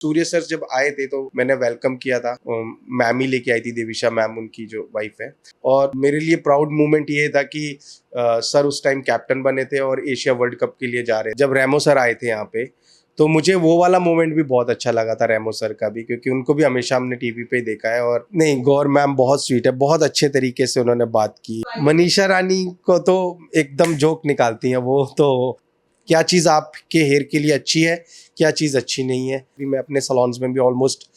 सूर्य sir जब आए थे तो मैंने वेलकम किया था। मैम ही लेके आई थी, देविशा मैम उनकी जो वाइफ है। और मेरे लिए प्राउड मोमेंट ये था कि सर उस टाइम कैप्टन बने थे और एशिया वर्ल्ड कप के लिए जा रहे जब रेमो सर आए थे यहाँ पे। तो मुझे वो वाला मोमेंट भी बहुत अच्छा लगा था रेमो सर का भी, क्योंकि उनको भी हमेशा हमने टीवी पे ही देखा है। और नहीं, गौर मैम बहुत स्वीट है, बहुत अच्छे तरीके से उन्होंने बात की। मनीषा रानी को तो एकदम जोक निकालती हैं वो तो, क्या चीज़ आपके हेयर के लिए अच्छी है, क्या चीज़ अच्छी नहीं है। भी मैं अपने सलॉन्स में भी ऑलमोस्ट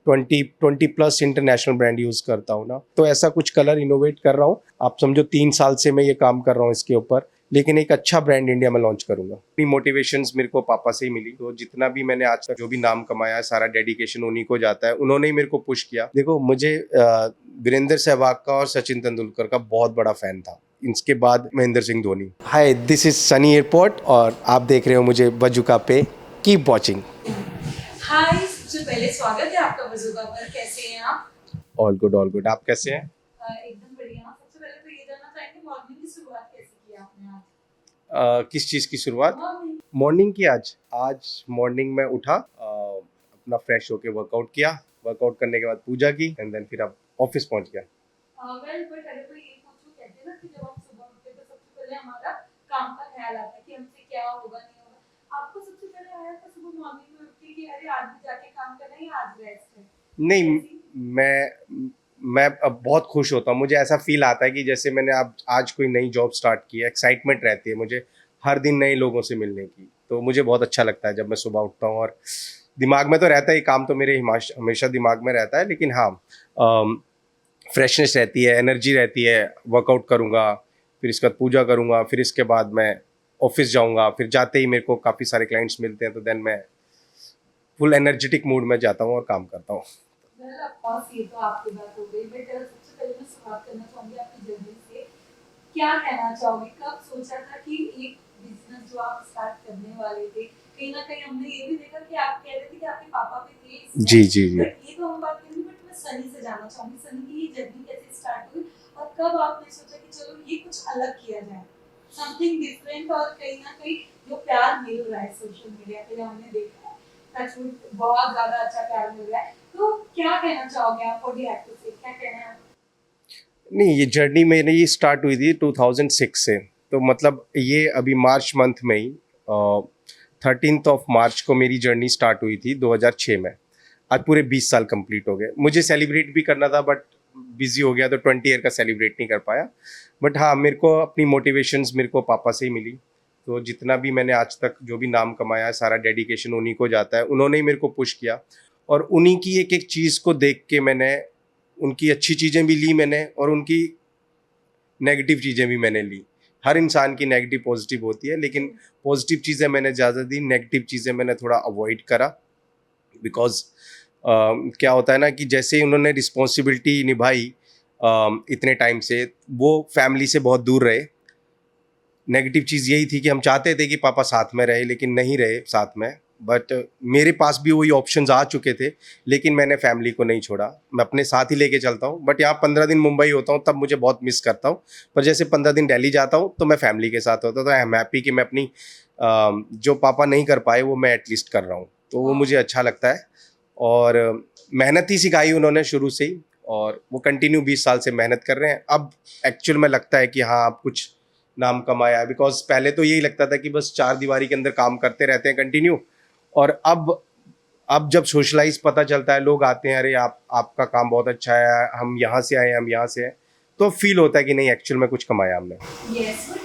20+ इंटरनेशनल ब्रांड यूज़ करता हूँ ना, तो ऐसा कुछ कलर इनोवेट कर रहा हूँ। आप समझो 3 साल से मैं ये काम कर रहा हूँ इसके ऊपर, लेकिन एक अच्छा ब्रांड इंडिया में लॉन्च करूंगा। अपनी मोटिवेशंस मेरे को पापा से ही मिली। तो जितना भी मैंने आज तक जो भी नाम कमाया है, सारा डेडिकेशन उन्हीं को जाता है। उन्होंने ही मेरे को पुश किया। देखो, मुझे वीरेंद्र सहवाग का और सचिन तेंदुलकर का बहुत बड़ा फैन था, इसके बाद महेंद्र सिंह धोनी। हाय, दिस इज सनी एयरपोर्ट और आप देख रहे हो मुझे बजुका पे। Keep watching. हाय, सबसे पहले स्वागत है आपका बजुका पर। कैसे हैं आप? All good, all good. आप कैसे हैं? एकदम बढ़िया। सबसे पहले तो ये जानना चाहेंगे, मॉर्निंग की शुरुआत कैसे की आपने आज? किस चीज़ की शुरुआत? मॉर्निंग। मॉर्निंग की। आज मॉर्निंग में उठा, अपना फ्रेश होके वर्कआउट किया। वर्कआउट करने के बाद पूजा की एंड देन फिर अब ऑफिस पहुंच गया। वेल, बट अगर कोई ये पूछूं, कहते हैं ना कि जब हम सुबह उठते हैं तो सबसे पहले हमारा काम का ख्याल आता है कि हमसे क्या होगा नहीं होगा। आपको सबसे पहले आया था सुबह मॉर्निंग में उठ के कि अरे आज भी जाके काम करना है या आज रेस्ट है? नहीं, कैसी? मैं अब बहुत खुश होता हूँ। मुझे ऐसा फील आता है कि जैसे मैंने अब आज कोई नई जॉब स्टार्ट की है। एक्साइटमेंट रहती है मुझे हर दिन नए लोगों से मिलने की। तो मुझे बहुत अच्छा लगता है जब मैं सुबह उठता हूँ। और दिमाग में तो रहता है, काम तो मेरे हमेशा दिमाग में रहता है, लेकिन हाँ, फ्रेशनेस रहती है, एनर्जी रहती है। वर्कआउट करूँगा, फिर इसके बाद पूजा करूँगा, फिर इसके बाद मैं ऑफिस जाऊँगा। फिर जाते ही मेरे को काफ़ी सारे क्लाइंट्स मिलते हैं, तो देन मैं फुल एनर्जेटिक मूड में जाता हूँ और काम करता हूँ। वेल, ऑफ कोर्स ये तो आपकी बात हो गई, बट सबसे पहले मैं शुरुआत करना चाहूंगी आपकी जर्नी से। क्या कहना चाहोगे, कब सोचा था कि एक बिजनेस जो आप स्टार्ट करने वाले थे? कहीं ना कहीं हमने ये भी देखा कि आप कह रहे थे कि आपके पापा भी थे इस जी टाइम, जी जी। बट ये तो हम बात करेंगे। बट मैं सनी से जानना चाहूंगी, सनी की ये जर्नी कैसे स्टार्ट हुई और कब आपने सोचा कि चलो ये कुछ अलग किया जाए, समथिंग डिफरेंट। और कहीं ना कहीं जो प्यार मिल रहा है सोशल मीडिया पे, हमने देखा है टचवुड बहुत ज्यादा अच्छा प्यार मिल रहा है। तो क्या कहना चाहोगे आप बॉडी एक्टर से, क्या कहना है? नहीं, ये जर्नी मेरी ये स्टार्ट हुई थी 2006 से। तो मतलब ये अभी मार्च मंथ में ही 13 मार्च को मेरी जर्नी स्टार्ट हुई थी 2006 में। आज पूरे 20 साल कंप्लीट हो गए। मुझे सेलिब्रेट भी करना था, बट बिजी हो गया तो 20 ईयर का सेलिब्रेट नहीं कर पाया। बट हाँ, मेरे को अपनी मोटिवेशंस मेरे को पापा से ही मिली। तो जितना भी मैंने आज तक जो भी नाम कमाया है, सारा डेडिकेशन उन्हीं को जाता है। उन्होंने ही मेरे को पुश किया और उन्हीं की एक एक चीज़ को देख के मैंने उनकी अच्छी चीज़ें भी ली मैंने, और उनकी नेगेटिव चीज़ें भी मैंने ली। हर इंसान की नेगेटिव पॉजिटिव होती है, लेकिन पॉजिटिव चीज़ें मैंने ज़्यादा दी, नेगेटिव चीज़ें मैंने थोड़ा अवॉइड करा। बिकॉज क्या होता है ना कि जैसे ही उन्होंने रिस्पॉन्सिबिलिटी निभाई इतने टाइम से, वो फैमिली से बहुत दूर रहे। नेगेटिव चीज़ यही थी कि हम चाहते थे कि पापा साथ में रहे, लेकिन नहीं रहे साथ में। बट मेरे पास भी वही ऑप्शंस आ चुके थे, लेकिन मैंने फैमिली को नहीं छोड़ा। मैं अपने साथ ही लेके चलता हूँ। बट यहाँ 15 दिन मुंबई होता हूँ तब मुझे बहुत मिस करता हूँ। पर जैसे 15 दिन दिल्ली जाता हूँ तो मैं फैमिली के साथ होता हूँ। तो आई एम हैप्पी कि मैं अपनी जो पापा नहीं कर पाए वो मैं एटलीस्ट कर रहा हूँ। तो वो मुझे अच्छा लगता है। और मेहनत ही सिखाई उन्होंने शुरू से ही, और वो कंटिन्यू 20 साल से मेहनत कर रहे हैं। अब एक्चुअल में लगता है कि हाँ, अब कुछ नाम कमाया। बिकॉज पहले तो यही लगता था कि बस चार दीवारी के अंदर काम करते रहते हैं कंटिन्यू। और अब जब सोशलाइज पता चलता है, लोग आते हैं, अरे आपका काम बहुत अच्छा है, हम यहाँ से आए, हम यहाँ से हैं, तो फील होता है कि नहीं, एक्चुअल में कुछ कमाया हमने। यस, बट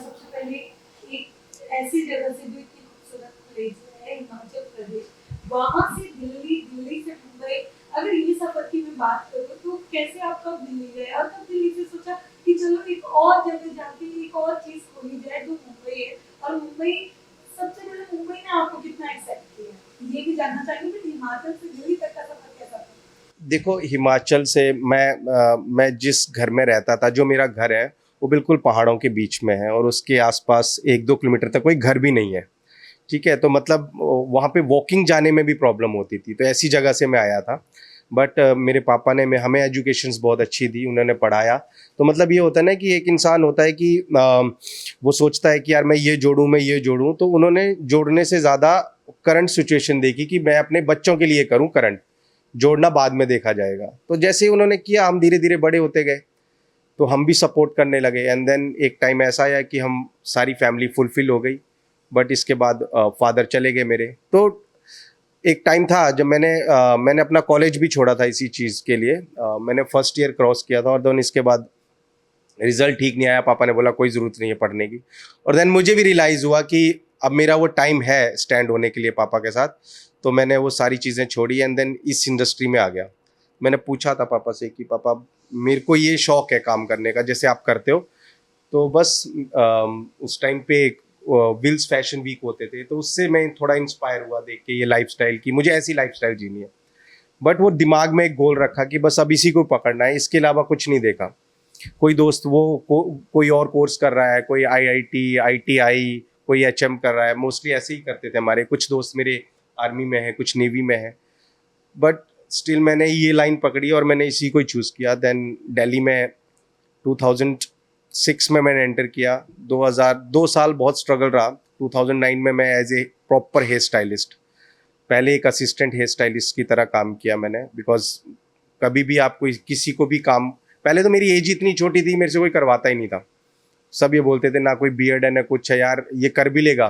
सबसे पहले एक ऐसी जगह से जो इतनी खूबसूरत प्लेस है हिमाचल प्रदेश, वहां से दिल्ली, दिल्ली से मुंबई, अगर ये सफर की मैं बात करूँ तो कैसे आप कब दिल्ली गए और कब दिल्ली से सोचा कि चलो एक और जगह जाके एक और चीज खोली जाए जो मुंबई है? और मुंबई, सबसे पहले मुंबई ने आपको कितना एक्सेप्ट किया ये भी जानना चाहेंगे। बट हिमाचल से दिल्ली तक का सफर कैसा था? देखो, हिमाचल से मैं जिस घर में रहता था, जो मेरा घर है, वो बिल्कुल पहाड़ों के बीच में है और उसके आसपास 1-2 किलोमीटर तक कोई घर भी नहीं है। ठीक है, तो मतलब वहाँ पे वॉकिंग जाने में भी प्रॉब्लम होती थी। तो ऐसी जगह से मैं आया था। बट मेरे पापा ने हमें एजुकेशंस बहुत अच्छी दी, उन्होंने पढ़ाया। तो मतलब ये होता है ना कि एक इंसान होता है कि वो सोचता है कि यार मैं ये जोड़ूं, मैं ये जोड़ूं। तो उन्होंने जोड़ने से ज़्यादा करंट सिचुएशन देखी कि मैं अपने बच्चों के लिए करूं, करंट जोड़ना बाद में देखा जाएगा। तो जैसे ही उन्होंने किया, हम धीरे धीरे बड़े होते गए, तो हम भी सपोर्ट करने लगे। एंड देन एक टाइम ऐसा आया कि हम सारी फैमिली फुलफिल हो गई, बट इसके बाद फादर चले गए मेरे। तो एक टाइम था जब मैंने अपना कॉलेज भी छोड़ा था इसी चीज़ के लिए। मैंने फर्स्ट ईयर क्रॉस किया था और देन इसके बाद रिजल्ट ठीक नहीं आया। पापा ने बोला कोई ज़रूरत नहीं है पढ़ने की, और देन मुझे भी रियलाइज़ हुआ कि अब मेरा वो टाइम है स्टैंड होने के लिए पापा के साथ। तो मैंने वो सारी चीज़ें छोड़ी एंड देन इस इंडस्ट्री में आ गया। मैंने पूछा था पापा से कि पापा मेरे को ये शौक है काम करने का जैसे आप करते हो। तो बस उस टाइम पे विल्स फैशन वीक होते थे, तो उससे मैं थोड़ा इंस्पायर हुआ देख के ये लाइफस्टाइल की, मुझे ऐसी लाइफस्टाइल जीनी है। बट वो दिमाग में एक गोल रखा कि बस अब इसी को पकड़ना है, इसके अलावा कुछ नहीं देखा। कोई दोस्त कोई और कोर्स कर रहा है, कोई आईआईटी, आईटीआई, कोई एचएम कर रहा है, मोस्टली ऐसे ही करते थे। हमारे कुछ दोस्त मेरे आर्मी में है, कुछ नेवी में है, बट स्टिल मैंने ये लाइन पकड़ी और मैंने इसी को ही चूज़ किया। देन दिल्ली में 2006 में मैंने एंटर किया। 2 साल बहुत स्ट्रगल रहा। 2009 में मैं as a proper hair stylist, पहले एक असिस्टेंट हेयर स्टाइलिस्ट की तरह काम किया मैंने। बिकॉज कभी भी आपको किसी को भी काम, पहले तो मेरी एज इतनी छोटी थी, मेरे से कोई करवाता ही नहीं था। सब ये बोलते थे ना कोई बियर्ड है ना कुछ है, यार ये कर भी लेगा।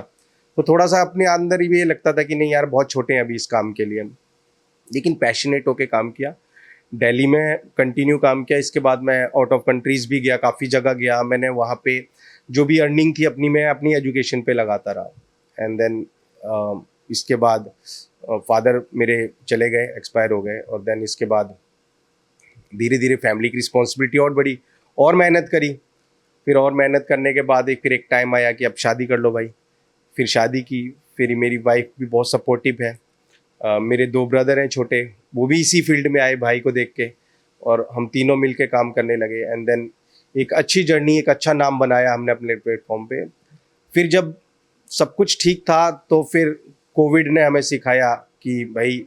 तो थोड़ा सा अपने अंदर ही ये लगता था कि नहीं यार बहुत छोटे हैं अभी इस काम के लिए। लेकिन पैशनेट होके काम किया, दिल्ली में कंटिन्यू काम किया। इसके बाद मैं आउट ऑफ कंट्रीज़ भी गया, काफ़ी जगह गया। मैंने वहाँ पे जो भी अर्निंग थी अपनी, मैं अपनी एजुकेशन पे लगाता रहा। एंड देन इसके बाद फादर मेरे चले गए, एक्सपायर हो गए। और देन इसके बाद धीरे धीरे फैमिली की रिस्पॉन्सिबिलिटी और बढ़ी, और मेहनत करी। फिर और मेहनत करने के बाद फिर एक टाइम आया कि अब शादी कर लो भाई। फिर शादी की। फिर मेरी वाइफ भी बहुत सपोर्टिव है। मेरे 2 ब्रदर हैं छोटे, वो भी इसी फील्ड में आए भाई को देख के, और हम तीनों मिल के काम करने लगे। एंड देन एक अच्छी जर्नी, एक अच्छा नाम बनाया हमने अपने प्लेटफॉर्म पे। फिर जब सब कुछ ठीक था तो फिर कोविड ने हमें सिखाया कि भाई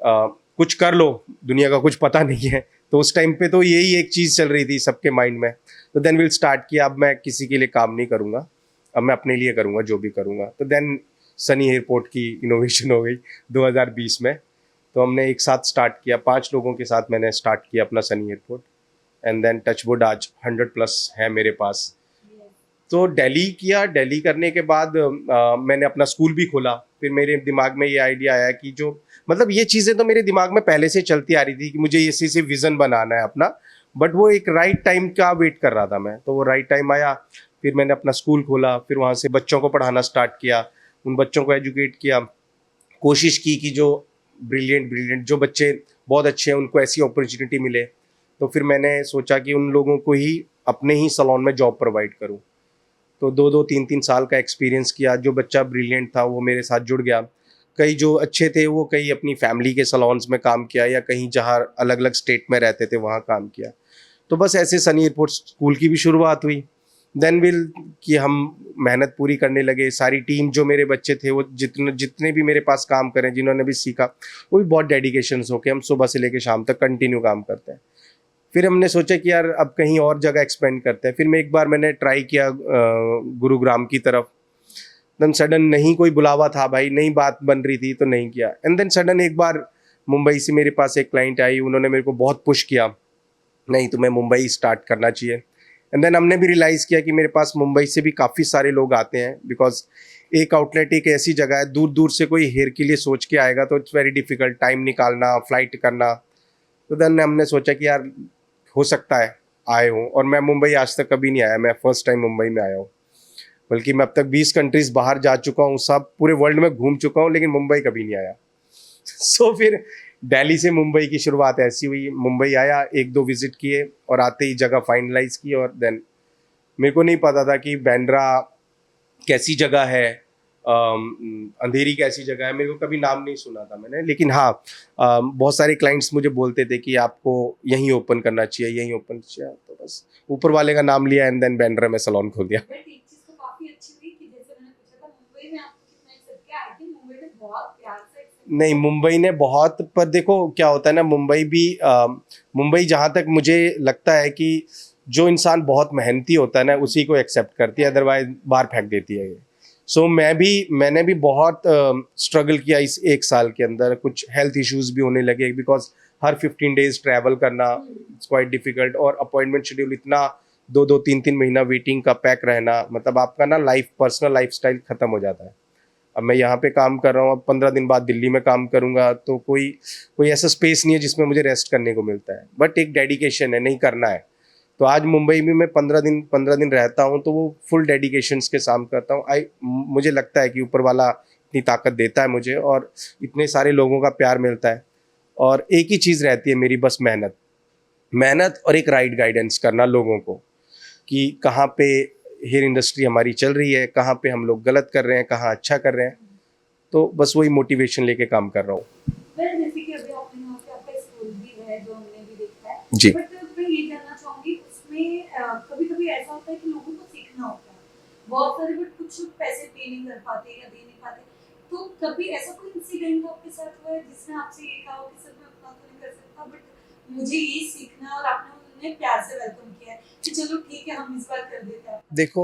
कुछ कर लो, दुनिया का कुछ पता नहीं है। तो उस टाइम पे तो यही एक चीज़ चल रही थी सबके माइंड में। तो देन विल स्टार्ट किया, अब मैं किसी के लिए काम नहीं करूँगा, अब मैं अपने लिए करूँगा जो भी करूँगा। तो देन सनी एयरपोर्ट की इनोवेशन हो गई 2020 में। तो हमने एक साथ स्टार्ट किया, 5 लोगों के साथ मैंने स्टार्ट किया अपना Sunny airport. And then touchwood आज 100+ है मेरे पास। तो दिल्ली किया। दिल्ली करने के बाद मैंने अपना स्कूल भी खोला। फिर मेरे दिमाग में ये आइडिया आया कि जो मतलब ये चीज़ें तो मेरे दिमाग में पहले से चलती आ रही थी कि मुझे इसी से विज़न बनाना है अपना, बट वो एक राइट टाइम का वेट कर रहा था मैं। तो वो राइट टाइम आया। फिर मैंने अपना स्कूल खोला, फिर वहाँ से बच्चों को पढ़ाना स्टार्ट किया, उन बच्चों को एजुकेट किया। कोशिश की कि जो ब्रिलियंट जो बच्चे बहुत अच्छे हैं उनको ऐसी अपॉर्चुनिटी मिले। तो फिर मैंने सोचा कि उन लोगों को ही अपने ही सलोन में जॉब प्रोवाइड करूं। तो 2-2, 3-3 साल का एक्सपीरियंस किया। जो बच्चा ब्रिलियंट था वो मेरे साथ जुड़ गया। कई जो अच्छे थे वो कई अपनी फैमिली के सलोन्स में काम किया, या कहीं जहाँ अलग अलग स्टेट में रहते थे वहाँ काम किया। तो बस ऐसे सनी एयरपोर्ट स्कूल की भी शुरुआत हुई। देन विल कि हम मेहनत पूरी करने लगे। सारी टीम जो मेरे बच्चे थे वो जितने भी मेरे पास काम करें, जिन्होंने भी सीखा, वो भी बहुत डेडिकेशन होके हम सुबह से लेकर शाम तक कंटिन्यू काम करते हैं। फिर हमने सोचा कि यार अब कहीं और जगह एक्सपेंड करते हैं। फिर मैंने ट्राई किया गुरुग्राम की तरफ। देन सडन नहीं कोई बुलावा था भाई, नहीं बात बन रही थी तो नहीं किया। एंड देन सडन एक बार मुंबई से मेरे पास एक क्लाइंट आई, उन्होंने मेरे को बहुत पुश किया, नहीं तुम्हें मुंबई स्टार्ट करना चाहिए। एंड देन हमने भी रियलाइज़ किया कि मेरे पास मुंबई से भी काफ़ी सारे लोग आते हैं। बिकॉज एक आउटलेट एक ऐसी जगह है, दूर दूर से कोई हेयर के लिए सोच के आएगा तो इट्स वेरी डिफ़िकल्ट, टाइम निकालना, फ्लाइट करना। तो देन हमने सोचा कि यार हो सकता है आए हों। और मैं मुंबई आज तक कभी नहीं आया, मैं फर्स्ट टाइम मुंबई में आया हूँ। बल्कि मैं अब तक 20 कंट्रीज़ बाहर जा चुका हूँ, सब पूरे वर्ल्ड में घूम चुका हूँ, लेकिन मुंबई कभी नहीं आया। सो फिर दिल्ली से मुंबई की शुरुआत ऐसी हुई। मुंबई आया, 1-2 विजिट किए और आते ही जगह फाइनलाइज की। और देन मेरे को नहीं पता था कि बांद्रा कैसी जगह है, अंधेरी कैसी जगह है, मेरे को कभी नाम नहीं सुना था मैंने। लेकिन हाँ, बहुत सारे क्लाइंट्स मुझे बोलते थे कि आपको यहीं ओपन करना चाहिए, यहीं ओपन चाहिए। तो बस ऊपर वाले का नाम लिया एंड देन बांद्रा में सलोन खोल दिया। बट एक चीज तो काफी अच्छी हुई कि जैसे मैंने पूछा था मुंबई में आपको कितना एक्सेप्ट किया, आई थिंक मुंबई ने बहुत प्यार से accept नहीं, मुंबई ने बहुत, पर देखो क्या होता है ना, मुंबई जहाँ तक मुझे लगता है कि जो इंसान बहुत मेहनती होता है ना उसी को एक्सेप्ट करती है, अदरवाइज बाहर फेंक देती है ये। सो मैंने भी बहुत स्ट्रगल किया इस 1 साल के अंदर। कुछ हेल्थ इश्यूज भी होने लगे बिकॉज हर 15 डेज ट्रैवल करना इट्स क्वाइट डिफिकल्ट, और अपॉइंटमेंट शेड्यूल इतना 2-2 3-3 महीना वेटिंग का पैक रहना, मतलब आपका ना पर्सनल लाइफस्टाइल खत्म हो जाता है। अब मैं यहाँ पे काम कर रहा हूँ, अब 15 दिन बाद दिल्ली में काम करूँगा, तो कोई ऐसा स्पेस नहीं है जिसमें मुझे रेस्ट करने को मिलता है। बट एक डेडिकेशन है, नहीं करना है। तो आज मुंबई में मैं 15 दिन रहता हूँ, तो वो फुल डेडिकेशंस के साथ करता हूँ। मुझे लगता है कि ऊपर वाला इतनी ताकत देता है मुझे, और इतने सारे लोगों का प्यार मिलता है, और एक ही चीज़ रहती है मेरी, बस मेहनत और एक राइट गाइडेंस करना लोगों को, कि कहाँ पे हेयर इंडस्ट्री हमारी चल रही है, कहाँ पे हम लोग गलत कर रहे हैं, कहाँ अच्छा कर रहे हैं। तो बस वही मोटिवेशन लेके काम कर रहा हूँ। जैसे कि अभी आपने कहा कि आपका स्कूल भी है जो हमने भी देखा है, जी। बट मैं ये जानना चाहूंगी उसमें कभी-कभी ऐसा होता है कि लोगों को सीखना होता है बहुत सारे, बट कुछ लोग पैसे पे नहीं कर पाते या दे नहीं पाते। तो कभी ऐसा कोई इंसिडेंट आपके साथ हुआ है जिसने आपसे ये कहा हो कि सर मैं उतना तो नहीं कर सकता, बट मुझे ये सीखना है, और आपने उन्हें प्यार से वेलकम किया है कि चलो ठीक है हम इस बार कर देते हैं? देखो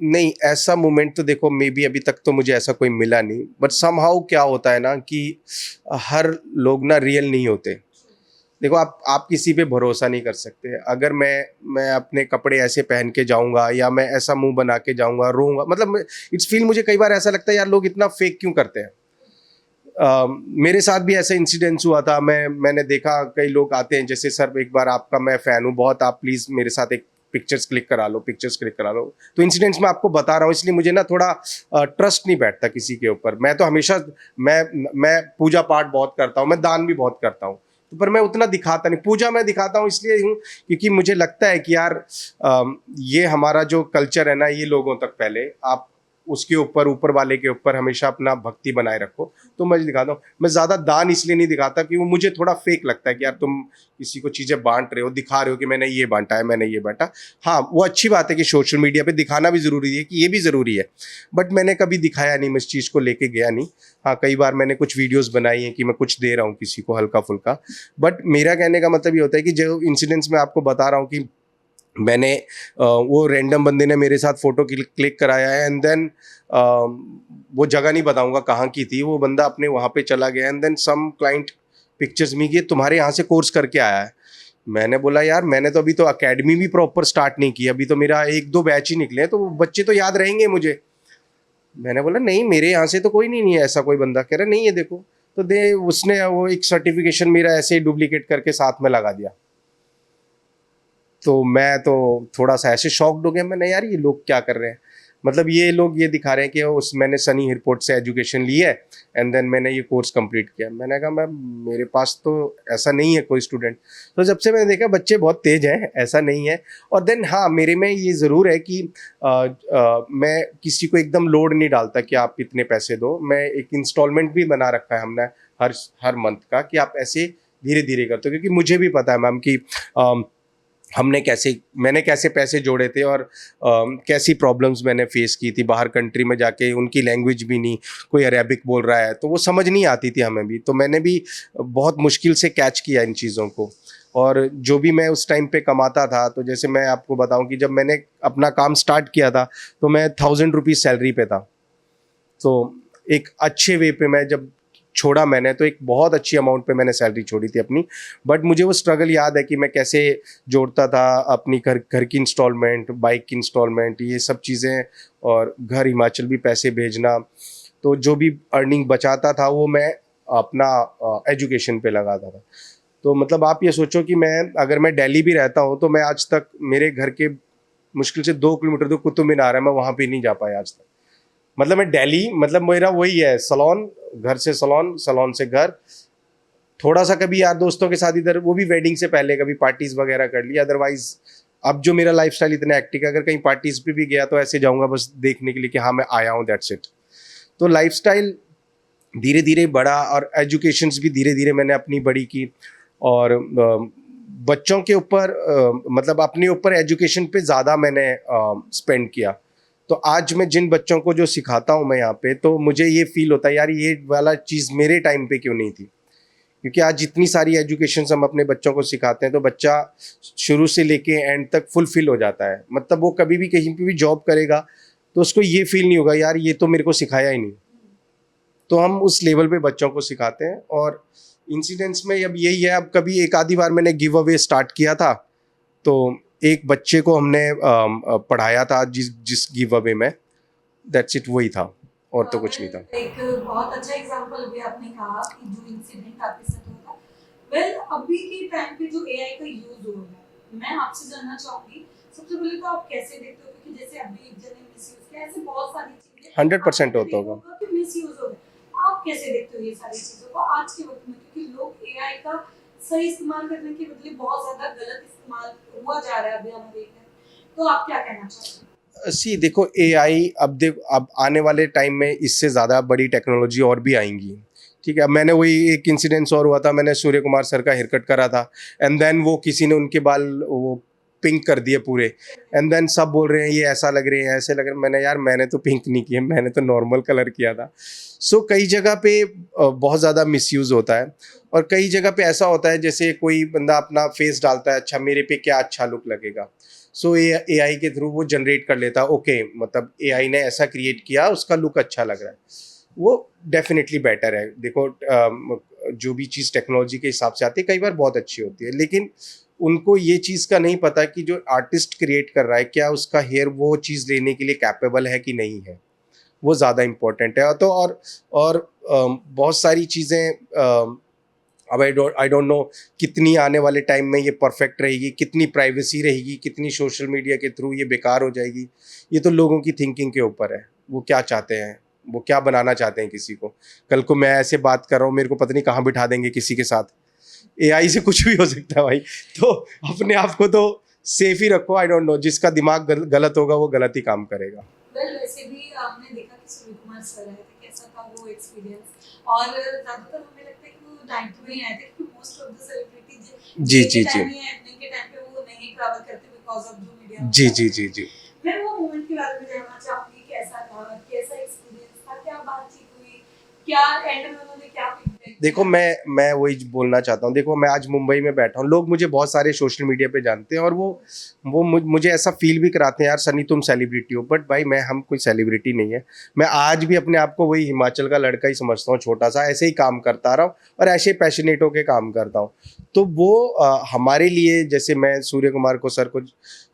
नहीं, ऐसा मोमेंट तो देखो मे बी अभी तक तो मुझे ऐसा कोई मिला नहीं, बट समहाउ क्या होता है ना कि हर लोग ना रियल नहीं होते। देखो आप किसी पे भरोसा नहीं कर सकते। अगर मैं अपने कपड़े ऐसे पहन के जाऊंगा, या मैं ऐसा मुंह बना के जाऊंगा, रोऊंगा, मतलब इट्स फील, मुझे कई बार ऐसा लगता है यार लोग इतना फेक क्यों करते हैं। मेरे साथ भी ऐसा इंसिडेंस हुआ था। मैंने देखा कई लोग आते हैं, जैसे सर एक बार आपका मैं फ़ैन हूँ बहुत, आप प्लीज़ मेरे साथ एक पिक्चर्स क्लिक करा लो। तो इंसिडेंट्स मैं आपको बता रहा हूँ, इसलिए मुझे ना थोड़ा ट्रस्ट नहीं बैठता किसी के ऊपर। मैं तो हमेशा मैं पूजा पाठ बहुत करता हूँ, मैं दान भी बहुत करता हूँ, तो पर मैं उतना दिखाता नहीं। पूजा मैं दिखाता हूँ इसलिए हूँ क्योंकि मुझे लगता है कि यार ये हमारा जो कल्चर है ना, ये लोगों तक पहले आप उसके ऊपर वाले के ऊपर हमेशा अपना भक्ति बनाए रखो। तो मैं दिखाता हूँ। मैं ज़्यादा दान इसलिए नहीं दिखाता कि वो मुझे थोड़ा फेक लगता है कि यार तुम किसी को चीज़ें बांट रहे हो, दिखा रहे हो कि मैंने ये बांटा है, मैंने ये बांटा। हाँ, वो अच्छी बात है कि सोशल मीडिया पे दिखाना भी ज़रूरी है, कि ये भी ज़रूरी है, बट मैंने कभी दिखाया नहीं, मैं इस चीज़ को लेके गया नहीं। हाँ, कई बार मैंने कुछ वीडियोज़ बनाई हैं कि मैं कुछ दे रहा हूँ किसी को हल्का फुल्का, बट मेरा कहने का मतलब ये होता है कि जो इंसिडेंट्स मैं आपको बता रहा हूँ कि मैंने वो रैंडम बंदे ने मेरे साथ फ़ोटो क्लिक कराया है, एंड देन वो जगह नहीं बताऊंगा कहाँ की थी, वो बंदा अपने वहाँ पे चला गया, and then some client pictures में कि तुम्हारे यहाँ से कोर्स करके आया है। मैंने बोला यार मैंने तो अभी तो एकेडमी भी प्रॉपर स्टार्ट नहीं की, अभी तो मेरा 1-2 बैच ही निकले हैं, तो बच्चे तो याद रहेंगे मुझे। मैंने बोला नहीं, मेरे यहाँ से तो कोई नहीं है ऐसा कोई बंदा। कह रहा नहीं है देखो, तो उसने वो एक सर्टिफिकेशन मेरा ऐसे ही डुप्लीकेट करके साथ में लगा दिया। तो मैं तो थोड़ा सा ऐसे शॉक्ड हो गया, मैंने यार ये लोग क्या कर रहे हैं। मतलब ये लोग ये दिखा रहे हैं कि मैंने सनी एयरपोर्ट से एजुकेशन ली है, एंड देन मैंने ये कोर्स कंप्लीट किया। मैंने कहा मैम मेरे पास तो ऐसा नहीं है कोई स्टूडेंट। तो जब से मैंने देखा बच्चे बहुत तेज हैं, ऐसा नहीं है। और देन हाँ, मेरे में ये ज़रूर है कि मैं किसी को एकदम लोड नहीं डालता कि आप इतने पैसे दो। मैं एक इंस्टॉलमेंट भी बना रखा है हमने हर मंथ का, कि आप ऐसे धीरे धीरे करते हो, क्योंकि मुझे भी पता है मैम कि मैंने कैसे पैसे जोड़े थे, और कैसी प्रॉब्लम्स मैंने फेस की थी बाहर कंट्री में जाके। उनकी लैंग्वेज भी नहीं, कोई अरेबिक बोल रहा है तो वो समझ नहीं आती थी हमें भी, तो मैंने भी बहुत मुश्किल से कैच किया इन चीज़ों को। और जो भी मैं उस टाइम पे कमाता था, तो जैसे मैं आपको बताऊं कि जब मैंने अपना काम स्टार्ट किया था तो मैं 1000 रुपीज़ सैलरी पे था। तो एक अच्छे वे पे मैं जब छोड़ा मैंने, तो एक बहुत अच्छी अमाउंट पे मैंने सैलरी छोड़ी थी अपनी। बट मुझे वो स्ट्रगल याद है कि मैं कैसे जोड़ता था अपनी घर की इंस्टॉलमेंट, बाइक की इंस्टॉलमेंट, ये सब चीज़ें, और घर हिमाचल भी पैसे भेजना। तो जो भी अर्निंग बचाता था वो मैं अपना एजुकेशन पे लगाता था। तो मतलब आप ये सोचो कि अगर मैं दिल्ली भी रहता हूँ तो मैं आज तक मेरे घर के मुश्किल से 2 किलोमीटर तो कुतुब मीनार है, मैं वहाँ पे नहीं जा पाया आज तक। मतलब मैं दिल्ली, मतलब मेरा वही है, सलोन, घर से सलोन, सलोन से घर। थोड़ा सा कभी यार दोस्तों के साथ इधर, वो भी वेडिंग से पहले कभी पार्टीज वगैरह कर ली। अदरवाइज अब जो मेरा लाइफस्टाइल इतना एक्टिव है, अगर कहीं पार्टीज पे भी गया तो ऐसे जाऊंगा बस देखने के लिए कि हाँ मैं आया हूँ, दैट्स इट। तो लाइफस्टाइल धीरे धीरे बढ़ा, और एजुकेशंस भी धीरे धीरे मैंने अपनी बड़ी की। और बच्चों के ऊपर मतलब अपने ऊपर एजुकेशन पे ज़्यादा मैंने स्पेंड किया। तो आज मैं जिन बच्चों को जो सिखाता हूँ मैं यहाँ पे, तो मुझे ये फील होता है यार ये वाला चीज़ मेरे टाइम पे क्यों नहीं थी। क्योंकि आज जितनी सारी एजुकेशन हम अपने बच्चों को सिखाते हैं, तो बच्चा शुरू से लेके एंड तक फुलफिल हो जाता है। मतलब वो कभी भी कहीं पे भी जॉब करेगा, तो उसको ये फील नहीं होगा यार ये तो मेरे को सिखाया ही नहीं। तो हम उस लेवल पे बच्चों को सिखाते हैं। और इंसिडेंट्स में अब यही है, अब कभी एक आधी बार मैंने गिव अवे स्टार्ट किया था, तो एक बच्चे को हमने पढ़ाया था जिस जिस गिव अवे में, दैट्स इट, वही था और तो कुछ नहीं था। एक बहुत अच्छा एग्जांपल भी आपने कहा कि जो इंसिडेंट आपके साथ हुआ था। वेल अभी के टाइम पे जो एआई का यूज हो रहा है, मैं आपसे जानना चाहूंगी सबसे पहले तो आप कैसे देखते हो, क्योंकि जैसे अभी एक जने मिसयूज किया, ऐसे बहुत सारी चीजें 100% होता होगा। कि मिसयूज हो रहा है। आप कैसे देखते हो ये सारी चीजों को आज के वक्त में, क्योंकि लोग एआई का सही इस्तेमाल करने के बदले बहुत ज्यादा गलत इस्तेमाल हुआ जा रहा है अभी हमारे देश में, तो आप क्या कहना चाहते हैं? सी देखो एआई, अब आने वाले टाइम में इससे ज़्यादा बड़ी टेक्नोलॉजी और भी आएंगी। ठीक है, अब मैंने वही एक इंसिडेंस और हुआ था, मैंने सूर्य कुमार सर का हेयर कट करा था एंड देन वो किसी ने उनके बाल वो पिंक कर दिए पूरे, एंड देन सब बोल रहे हैं ये ऐसा लग रहे हैं ऐसे लग रहे हैं। मैंने यार मैंने तो पिंक नहीं किया, मैंने तो नॉर्मल कलर किया था। सो कई जगह पे बहुत ज़्यादा मिसयूज़ होता है, और कई जगह पे ऐसा होता है जैसे कोई बंदा अपना फेस डालता है, अच्छा मेरे पे क्या अच्छा लुक लगेगा, सो एआई के थ्रू वो जनरेट कर लेता है, ओके मतलब एआई ने ऐसा क्रिएट किया उसका लुक अच्छा लग रहा है, वो डेफिनेटली बेटर है। देखो जो भी चीज़ टेक्नोलॉजी के हिसाब से आती है कई बार बहुत अच्छी होती है, लेकिन उनको ये चीज़ का नहीं पता कि जो आर्टिस्ट क्रिएट कर रहा है क्या उसका हेयर वो चीज़ लेने के लिए कैपेबल है कि नहीं है, वो ज़्यादा इम्पोर्टेंट है। तो और बहुत सारी चीज़ें अब आई डोंट नो कितनी आने वाले टाइम में ये परफेक्ट रहेगी, कितनी प्राइवेसी रहेगी, कितनी सोशल मीडिया के थ्रू ये बेकार हो जाएगी। ये तो लोगों की थिंकिंग के ऊपर है, वो क्या चाहते हैं, वो क्या बनाना चाहते हैं किसी को। कल को मैं ऐसे बात कर रहा हूँ, मेरे को पता नहीं कहाँ बिठा देंगे किसी के साथ, एआई से कुछ भी हो सकता है भाई। तो अपने आप को तो सेफ ही रखो। आई डोंट नो, जिसका दिमाग गलत होगा वो गलत ही काम करेगा। वेल वैसे भी आपने देखा कि सूर्य कुमार सर आए थे, कैसा था वो एक्सपीरियंस? और ज्यादातर हमें लगता है कि वो 90 में ही आए थे, क्योंकि मोस्ट ऑफ द सेलिब्रिटी जी जी जी इवनिंग के टाइम पे वो नहीं ट्रैवल करते बिकॉज ऑफ जो मीडिया। जी जी जी जी। मैं वो मोमेंट के बारे में जानना चाहूंगी, कैसा था, कैसा एक्सपीरियंस था, क्या बातचीत हुई, क्या एंड में उन्होंने क्या फीडबैक? देखो मैं वही बोलना चाहता हूँ। देखो मैं आज मुंबई में बैठा हूँ, लोग मुझे बहुत सारे सोशल मीडिया पे जानते हैं और वो मुझे ऐसा फील भी कराते हैं यार सनी तुम सेलिब्रिटी हो, बट भाई हम कोई सेलिब्रिटी नहीं है। मैं आज भी अपने आप को वही हिमाचल का लड़का ही समझता हूँ, छोटा सा, ऐसे ही काम करता रहा हूँ और ऐसे ही पैशनेट होकर काम करता हूँ। तो वो हमारे लिए, जैसे मैं सूर्य कुमार को सर को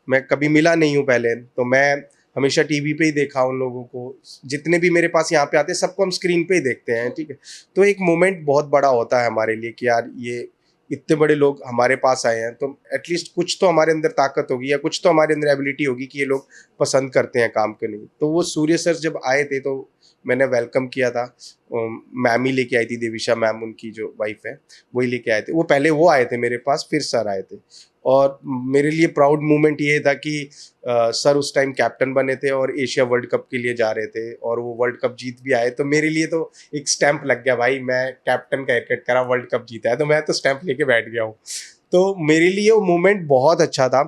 मैं कभी मिला नहीं हूँ पहले, तो मैं हमेशा टीवी पे ही देखा उन लोगों को, जितने भी मेरे पास यहाँ पे आते हैं सबको हम स्क्रीन पे ही देखते हैं। ठीक है, तो एक मोमेंट बहुत बड़ा होता है हमारे लिए कि यार ये इतने बड़े लोग हमारे पास आए हैं, तो एटलीस्ट कुछ तो हमारे अंदर ताकत होगी या कुछ तो हमारे अंदर एबिलिटी होगी कि ये लोग पसंद करते हैं काम को। नहीं तो वो सूर्य सर जब आए थे तो मैंने वेलकम किया था। मैम ही लेके आई थी, देविशा मैम उनकी जो वाइफ है वही लेके आए थे। वो पहले वो आए थे मेरे पास, फिर सर आए थे। और मेरे लिए प्राउड मोमेंट ये था कि सर उस टाइम कैप्टन बने थे और एशिया वर्ल्ड कप के लिए जा रहे थे और वो वर्ल्ड कप जीत भी आए। तो मेरे लिए तो एक स्टैंप लग गया, भाई मैं कैप्टन का हेयर कट करा, वर्ल्ड कप जीता है, तो मैं तो स्टैंप लेके बैठ गया हूँ। तो मेरे लिए वो मोमेंट बहुत अच्छा था।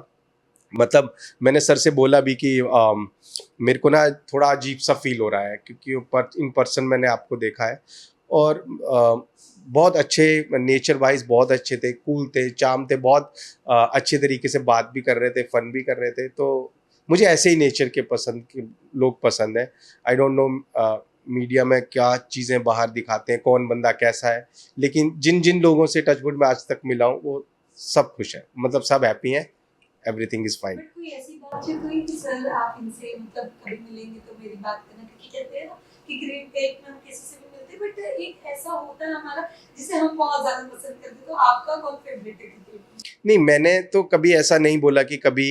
मतलब मैंने सर से बोला भी कि मेरे को ना थोड़ा अजीब सा फील हो रहा है, क्योंकि इन पर्सन मैंने आपको देखा है और बहुत अच्छे, नेचर वाइज बहुत अच्छे थे, कूल थे, चार्म थे, बहुत अच्छे तरीके से बात भी कर रहे थे, फन भी कर रहे थे। तो मुझे ऐसे ही नेचर के लोग पसंद है। आई डोंट नो मीडिया में क्या चीज़ें बाहर दिखाते हैं, कौन बंदा कैसा है, लेकिन जिन जिन लोगों से टचवुड में आज तक मिला हूँ वो सब खुश है, मतलब सब हैप्पी हैं, एवरीथिंग इज फाइन। बट कोई ऐसी बातचीत हुई कि सर आप इनसे मतलब कभी मिलेंगे तो मेरी बात करना, क्योंकि कहते हैं ना कि क्रिएट एक में हम किसी से भी मिलते, बट एक ऐसा होता है हमारा जिसे हम बहुत ज्यादा पसंद करते हैं, तो आपका कौन फेवरेट है क्रिकेट में? नहीं, मैंने तो कभी ऐसा नहीं बोला कि कभी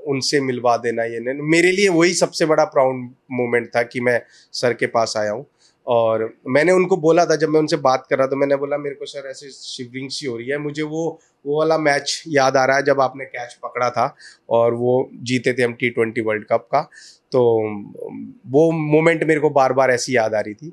उनसे मिलवा देना, ये नहीं। मेरे लिए वही सबसे बड़ा प्राउड मोमेंट था कि मैं सर के पास आया हूँ। और मैंने उनको बोला था, जब मैं उनसे बात कर रहा था, मैंने बोला मेरे को सर ऐसे शिवरिंग सी हो रही है, मुझे वो वाला मैच याद आ रहा है जब आपने कैच पकड़ा था और वो जीते थे हम T20 वर्ल्ड कप का। तो वो मोमेंट मेरे को बार बार ऐसी याद आ रही थी।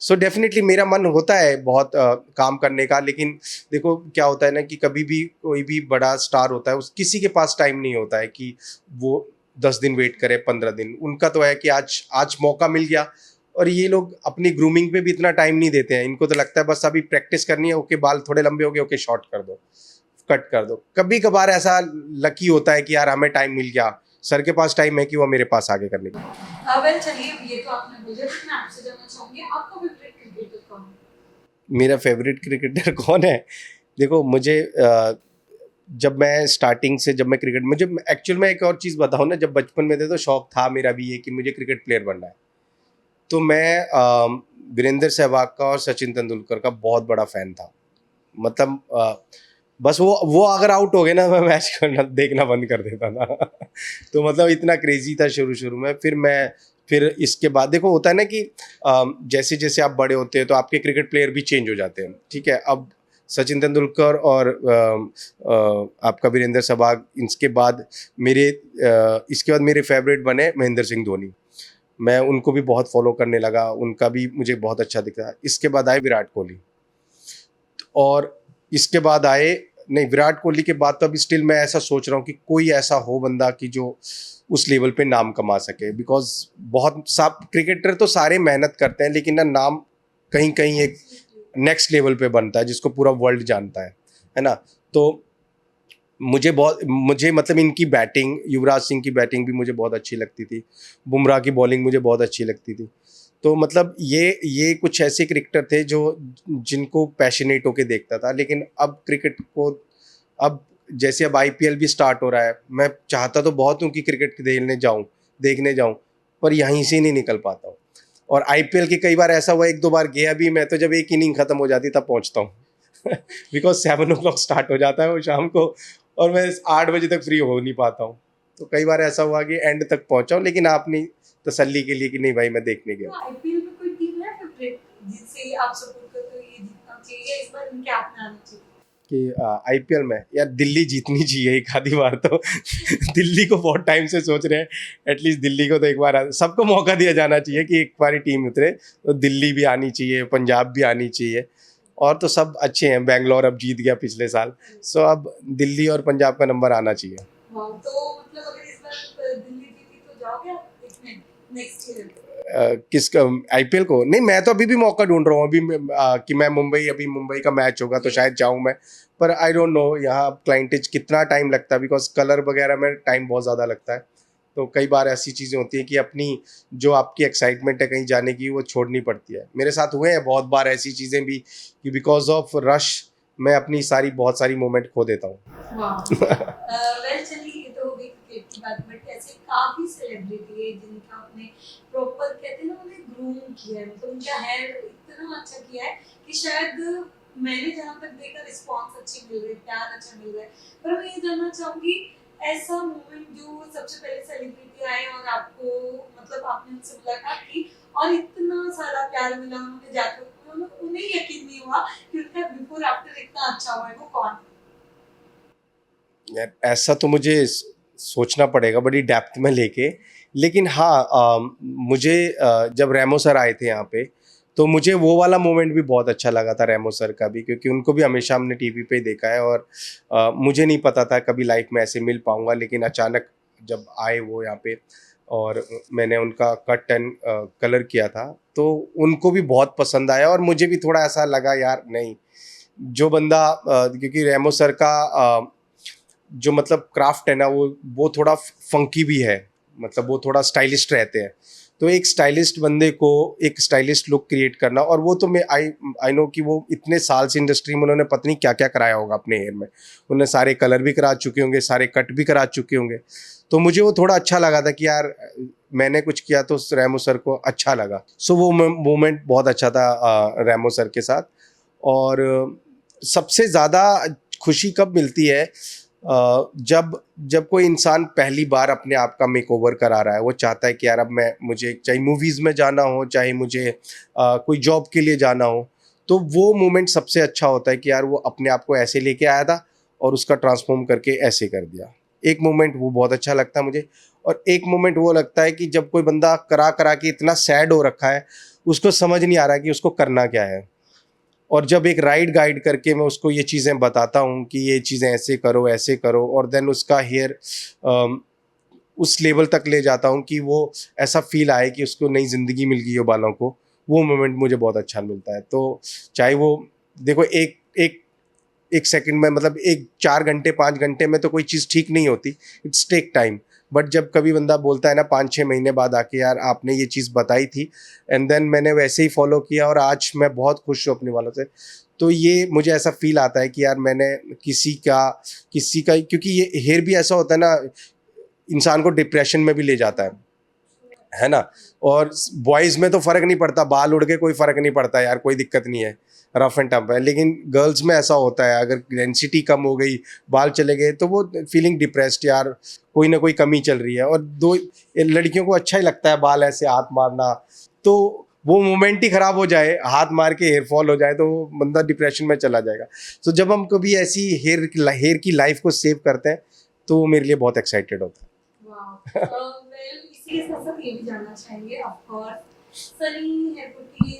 सो डेफिनेटली मेरा मन होता है बहुत काम करने का, लेकिन देखो क्या होता है ना कि कभी भी कोई भी बड़ा स्टार होता है, उस किसी के पास टाइम नहीं होता है कि वो 10 दिन वेट करे, 15 दिन। उनका तो है कि आज मौका मिल गया। और ये लोग अपनी ग्रूमिंग पे भी इतना टाइम नहीं देते हैं, इनको तो लगता है बस अभी प्रैक्टिस करनी है, ओके बाल थोड़े लंबे हो गए, ओके शॉर्ट कर दो, कट कर दो। कभी कभार ऐसा लकी होता है कि यार हमें टाइम मिल गया, सर के पास टाइम है कि वो मेरे पास आगे करने की। वेल चलिए, ये तो आपने बोला, बट मैं आपसे जानना चाहूंगी आपका फेवरेट क्रिकेटर कौन है? मेरा फेवरेट क्रिकेटर कौन है? देखो मुझे जब मैं स्टार्टिंग से जब मैं क्रिकेट मुझे एक्चुअल में एक और चीज़ बताऊँ ना, जब बचपन में थे तो शौक था मेरा भी ये कि मुझे क्रिकेट प्लेयर बनना है। तो मैं वीरेंद्र सहवाग का और सचिन तेंदुलकर का बहुत बड़ा फ़ैन था। मतलब बस वो अगर आउट हो गए ना, मैं मैच करना देखना बंद कर देता था। तो मतलब इतना क्रेज़ी था शुरू-शुरू में। फिर इसके बाद देखो होता है ना कि जैसे-जैसे आप बड़े होते हैं तो आपके क्रिकेट प्लेयर भी चेंज हो जाते हैं, ठीक है? अब सचिन तेंदुलकर और आपका वीरेंद्र सहवाग, इसके बाद मेरे फ़ेवरेट बने महेंद्र सिंह धोनी। मैं उनको भी बहुत फ़ॉलो करने लगा, उनका भी मुझे बहुत अच्छा दिखा। इसके बाद आए विराट कोहली, और इसके बाद आए नहीं, विराट कोहली के बाद तो अभी स्टिल मैं ऐसा सोच रहा हूँ कि कोई ऐसा हो बंदा कि जो उस लेवल पे नाम कमा सके, बिकॉज बहुत सब क्रिकेटर तो सारे मेहनत करते हैं लेकिन ना नाम कहीं कहीं एक नेक्स्ट लेवल पे बनता है जिसको पूरा वर्ल्ड जानता है ना? तो मुझे मतलब इनकी बैटिंग, युवराज सिंह की बैटिंग भी मुझे बहुत अच्छी लगती थी, बुमराह की बॉलिंग मुझे बहुत अच्छी लगती थी। तो मतलब ये कुछ ऐसे क्रिकेटर थे जो जिनको पैशनेट होके देखता था। लेकिन अब क्रिकेट को, अब जैसे अब आईपीएल भी स्टार्ट हो रहा है, मैं चाहता तो बहुत हूँ कि क्रिकेट देखने जाऊँ, पर यहीं से नहीं निकल पाता हूँ। और आईपीएल के कई बार ऐसा हुआ, एक दो बार गया भी मैं, तो जब एक इनिंग खत्म हो जाती तब पहुँचता हूँ। बिकॉज 7 o'clock स्टार्ट हो जाता है वो शाम को, और मैं 8 बजे तक फ्री हो नहीं पाता हूँ। तो कई बार ऐसा हुआ कि एंड तक पहुँचा हूँ, लेकिन आपने तसल्ली के लिए कि नहीं भाई मैं देखने गया। तो आईपीएल में कोई टीम है फेवरेट जिससे आप सपोर्ट करते हो, ये जीतना चाहिए इस बार, इनके हाथ में आना चाहिए? कि आईपीएल में यार दिल्ली जीतनी चाहिए एक आधी बार तो। दिल्ली को बहुत टाइम से सोच रहे हैं, एटलीस्ट दिल्ली को तो एक बार सबको मौका दिया जाना चाहिए कि एक बार टीम उतरे। तो दिल्ली भी आनी चाहिए, पंजाब भी आनी चाहिए, और तो सब अच्छे हैं। बैंगलोर अब जीत गया पिछले साल, सो अब दिल्ली और पंजाब का नंबर आना चाहिए। वाह, तो मतलब अगर इस बार दिल्ली जीती तो जाओगे आप देखने नेक्स्ट ईयर? किसका? आईपीएल को? नहीं, मैं तो अभी भी मौका ढूंढ रहा हूँ अभी कि मैं अभी मुंबई का मैच होगा तो शायद जाऊँ मैं। पर आई डोंट नो यहाँ क्लाइंटेज कितना टाइम लगता है, बिकॉज कलर वगैरह में टाइम बहुत ज़्यादा लगता है। तो कई बार ऐसी चीज़ें होती हैं कि अपनी जो आपकी एक्साइटमेंट है कहीं जाने की, वो छोड़नी पड़ती है। मेरे साथ हुए हैं बहुत बार ऐसी चीज़ें भी कि बिकॉज ऑफ रश मैं अपनी बहुत सारी मोमेंट खो देता हूँ। वेल चलिए, ये तो हो गई क्रिकेट की बात, बट ऐसे काफी सेलिब्रिटी है जिनका आपने प्रॉपर, कहते हैं ना, उन्हें ग्रूम किया है, मतलब उनका हेयर इतना अच्छा किया है कि शायद मैंने जहाँ तक देखा रिस्पॉन्स अच्छी मिल रही है, प्यार अच्छा मिल रहा है। पर मैं ये जानना चाहूंगी, ऐसा मोमेंट जो सबसे पहले सेलिब्रिटी आए और आपको, मतलब आपने उनसे मुलाकात की और इतना सारा प्यार मिला, उन्होंने जाकर उन्हें यकीन नहीं हुआ कि उनका बिफोर आफ्टर इतना अच्छा हुआ है, वो कौन? यार ऐसा तो मुझे सोचना पड़ेगा बड़ी डेप्थ में लेके। लेकिन हाँ, मुझे जब रेमो सर आए थे यहाँ पे, तो मुझे वो वाला मोमेंट भी बहुत अच्छा लगा था रेमो सर का भी, क्योंकि उनको भी हमेशा हमने टीवी पे ही देखा है। और मुझे नहीं पता था कभी लाइफ में ऐसे मिल पाऊंगा, लेकिन अचानक जब आए वो यहाँ पे और मैंने उनका कट एंड कलर किया था, तो उनको भी बहुत पसंद आया। और मुझे भी थोड़ा ऐसा लगा यार नहीं, जो बंदा क्योंकि रेमो सर का जो मतलब क्राफ्ट है ना, वो थोड़ा फंकी भी है, मतलब वो थोड़ा स्टाइलिस्ट रहते हैं। तो एक स्टाइलिस्ट बंदे को एक स्टाइलिस्ट लुक क्रिएट करना, और वो तो मैं आई नो कि वो इतने साल से इंडस्ट्री में उन्होंने पता नहीं क्या क्या कराया होगा अपने हेयर में। उन्होंने सारे कलर भी करा चुके होंगे, सारे कट भी करा चुके होंगे। तो मुझे वो थोड़ा अच्छा लगा था कि यार मैंने कुछ किया तो रेमो सर को अच्छा लगा। सो वो मोमेंट बहुत अच्छा था रेमो सर के साथ। और सबसे ज़्यादा खुशी कब मिलती है? जब जब कोई इंसान पहली बार अपने आप का मेकओवर करा रहा है, वो चाहता है कि यार अब मुझे चाहे मूवीज़ में जाना हो, चाहे मुझे कोई जॉब के लिए जाना हो, तो वो मोमेंट सबसे अच्छा होता है कि यार वो अपने आप को ऐसे लेके आया था और उसका ट्रांसफॉर्म करके ऐसे कर दिया। एक मोमेंट वो बहुत अच्छा लगता है मुझे। और एक मोमेंट वो लगता है कि जब कोई बंदा करा करा के इतना सैड हो रखा है, उसको समझ नहीं आ रहा है कि उसको करना क्या है, और जब एक राइड गाइड करके मैं उसको ये चीज़ें बताता हूँ कि ये चीज़ें ऐसे करो, और देन उसका हेयर उस लेवल तक ले जाता हूँ कि वो ऐसा फील आए कि उसको नई ज़िंदगी मिल गई हो बालों को, वो मोमेंट मुझे बहुत अच्छा मिलता है। तो चाहे वो देखो एक एक एक सेकंड में, मतलब एक 4 घंटे 5 घंटे में तो कोई चीज़ ठीक नहीं होती, इट्स टेक टाइम। बट जब कभी बंदा बोलता है ना 5-6 महीने बाद आके यार आपने ये चीज़ बताई थी, एंड देन मैंने वैसे ही फॉलो किया और आज मैं बहुत खुश हूँ अपने वालों से। तो ये मुझे ऐसा फील आता है कि यार मैंने किसी का, क्योंकि ये हेयर भी ऐसा होता है ना, इंसान को डिप्रेशन में भी ले जाता है ना। और बॉयज़ में तो फ़र्क नहीं पड़ता, बाल उड़ के कोई फ़र्क नहीं पड़ता यार, कोई दिक्कत नहीं है, रफ एंड टफ है। लेकिन गर्ल्स में ऐसा होता है, अगर डेंसिटी कम हो गई, बाल चले गए, तो वो फीलिंग डिप्रेस्ड, यार कोई ना कोई कमी चल रही है। और दो लड़कियों को अच्छा ही लगता है बाल ऐसे हाथ मारना, तो वो मोमेंट ही ख़राब हो जाए, हाथ मार के हेयर फॉल हो जाए, तो वो बंदा डिप्रेशन में चला जाएगा। तो जब हम कभी ऐसी हेयर की लाइफ को सेव करते हैं, तो वो मेरे लिए बहुत एक्साइटेड होता है। वेल इसी के साथ साथ ये भी जानना चाहेंगे ऑफ कोर्स सनी हेयरकट की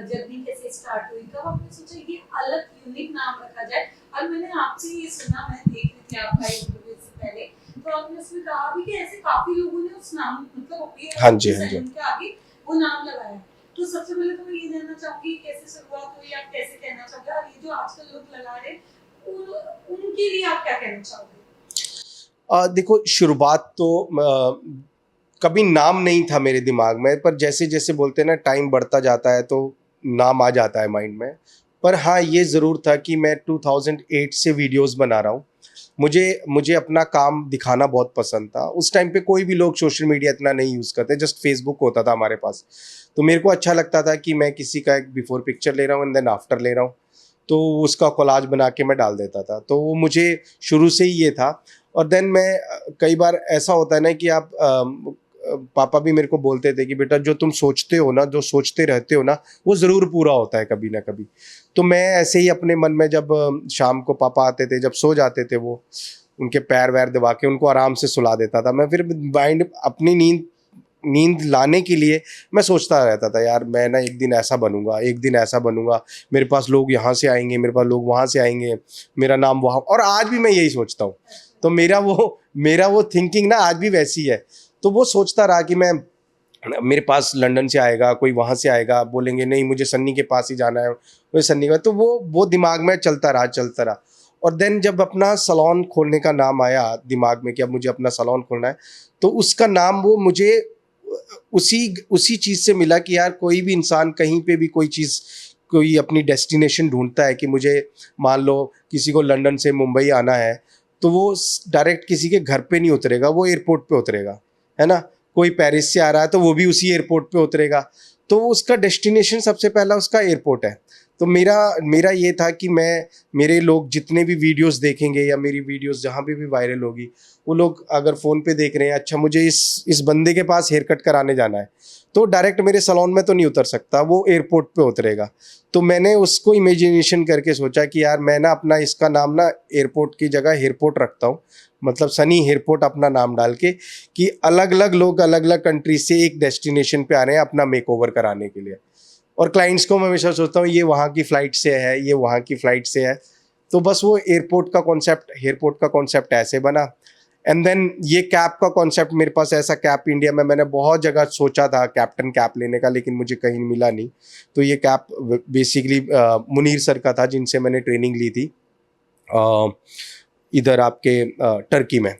जर्नी कैसे स्टार्ट हुई, कब आपने सोचा ये अलग यूनिक नाम रखा जाए? और मैंने आपसे ये सुना, मैं देख रही थी आपका इंटरव्यू से पहले, तो आपने उसमें कहा भी कि ऐसे काफी लोगों ने उस नाम मतलब हाँ जी, हाँ जी। उनके आगे वो नाम लगाया। तो सबसे पहले तो मैं ये जानना चाहूंगी कैसे शुरुआत हुई, आप कैसे कहना चाहोगे, और ये जो आजकल लोग लगा रहे उनके लिए आप क्या कहना चाहोगे? देखो, शुरुआत तो कभी नाम नहीं था मेरे दिमाग में, पर जैसे जैसे बोलते हैं ना, टाइम बढ़ता जाता है तो नाम आ जाता है माइंड में। पर हाँ, ये ज़रूर था कि मैं 2008 से वीडियोस बना रहा हूँ। मुझे अपना काम दिखाना बहुत पसंद था। उस टाइम पे कोई भी लोग सोशल मीडिया इतना नहीं यूज़ करते, जस्ट फेसबुक होता था हमारे पास। तो मेरे को अच्छा लगता था कि मैं किसी का एक बिफोर पिक्चर ले रहा हूँ एंड देन आफ्टर ले रहा हूँ, तो उसका कोलाज बना के मैं डाल देता था। तो वो मुझे शुरू से ही ये था। और देन मैं कई बार ऐसा होता है ना कि आप पापा भी मेरे को बोलते थे कि बेटा जो तुम सोचते हो ना, जो सोचते रहते हो ना, वो ज़रूर पूरा होता है कभी ना कभी। तो मैं ऐसे ही अपने मन में, जब शाम को पापा आते थे, जब सो जाते थे वो, उनके पैर वैर दबा के उनको आराम से सुला देता था मैं। फिर माइंड अपनी नींद लाने के लिए मैं सोचता रहता था, यार मैं ना एक दिन ऐसा बनूंगा, एक दिन ऐसा बनूंगा, मेरे पास लोग यहाँ से आएंगे, मेरे पास लोग वहाँ से आएंगे, मेरा नाम वहाँ। और आज भी मैं यही सोचता हूँ। तो मेरा वो थिंकिंग ना आज भी वैसी है। तो वो सोचता रहा कि मैं, मेरे पास लंदन से आएगा कोई, वहाँ से आएगा, बोलेंगे नहीं मुझे सन्नी के पास ही जाना है, मुझे सन्नी का। तो वो दिमाग में चलता रहा। और देन जब अपना सैलून खोलने का नाम आया दिमाग में कि अब मुझे अपना सैलून खोलना है, तो उसका नाम वो मुझे उसी चीज़ से मिला कि यार कोई भी इंसान कहीं पे भी कोई अपनी डेस्टिनेशन ढूंढता है कि मुझे, मान लो किसी को लंदन से मुंबई आना है, तो वो डायरेक्ट किसी के घर पे नहीं उतरेगा, वो एयरपोर्ट पे उतरेगा, है ना। कोई पेरिस से आ रहा है तो वो भी उसी एयरपोर्ट पे उतरेगा। तो उसका डेस्टिनेशन सबसे पहला उसका एयरपोर्ट है। तो मेरा ये था कि मेरे लोग जितने भी वीडियोस देखेंगे या मेरी वीडियोस जहाँ पे भी वायरल होगी, वो लोग अगर फ़ोन पे देख रहे हैं, अच्छा मुझे इस बंदे के पास हेयर कट कराने जाना है, तो डायरेक्ट मेरे सैलून में तो नहीं उतर सकता, वो एयरपोर्ट पे उतरेगा। तो मैंने उसको इमेजिनेशन करके सोचा कि यार मैं ना अपना इसका नाम ना एयरपोर्ट की जगह एयरपोर्ट रखता हूँ, मतलब सनी एयरपोर्ट अपना नाम डाल के, कि अलग अलग लोग अलग अलग कंट्री से एक डेस्टिनेशन पे आ रहे हैं अपना मेकओवर कराने के लिए। और क्लाइंट्स को मैं हमेशा सोचता हूँ ये वहाँ की फ़्लाइट से है, ये वहाँ की फ़्लाइट से है। तो बस वो एयरपोर्ट का कॉन्सेप्ट ऐसे बना। एंड देन ये कैप का कॉन्सेप्ट, मेरे पास ऐसा कैप इंडिया में मैंने बहुत जगह सोचा था कैप्टन कैप लेने का, लेकिन मुझे कहीं मिला नहीं। तो ये कैप बेसिकली मुनीर सर का था, जिनसे मैंने ट्रेनिंग ली थी इधर आपके टर्की में।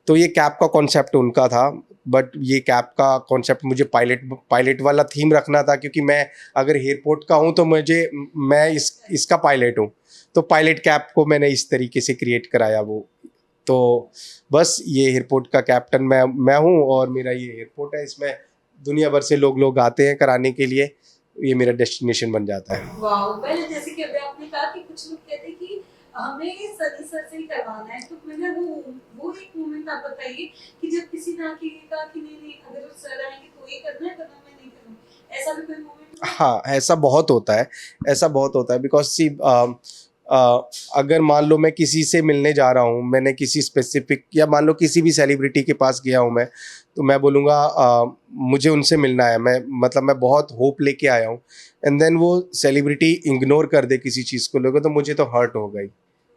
तो ये कैप का कॉन्सेप्ट उनका था, बट ये कैप का कॉन्सेप्ट मुझे पायलट वाला थीम रखना था, क्योंकि मैं अगर एयरपोर्ट का हूँ तो मैं इसका पायलट हूँ। तो पायलट कैप को मैंने इस तरीके से क्रिएट कराया वो। तो बस ये एयरपोर्ट का कैप्टन मैं हूँ, और मेरा ये एयरपोर्ट है, इसमें दुनिया भर से लोग आते हैं कराने के लिए, ये मेरा डेस्टिनेशन बन जाता है। वाओ, वेल जैसे कि अभी आपने कहा कि कुछ लोग कहते हैं कि हमें सनी सर से ही करवाना है, तो मैंने वो एक मोमेंट आप बताइए कि जब किसी ने आके ये कहा कि नहीं अगर सर आएंगे तो ये करना है, करना मैं नहीं करूँगा, ऐसा भी कोई मोमेंट? हाँ, ऐसा बहुत होता है बिकॉज सी अगर मान लो मैं किसी से मिलने जा रहा हूँ, मैंने किसी स्पेसिफिक, या मान लो किसी भी सेलिब्रिटी के पास गया हूँ मैं, तो मैं बोलूँगा मुझे उनसे मिलना है, मैं बहुत होप लेके आया हूँ, एंड देन वो सेलिब्रिटी इग्नोर कर दे किसी चीज़ को लेकर, तो मुझे तो हर्ट हो गई,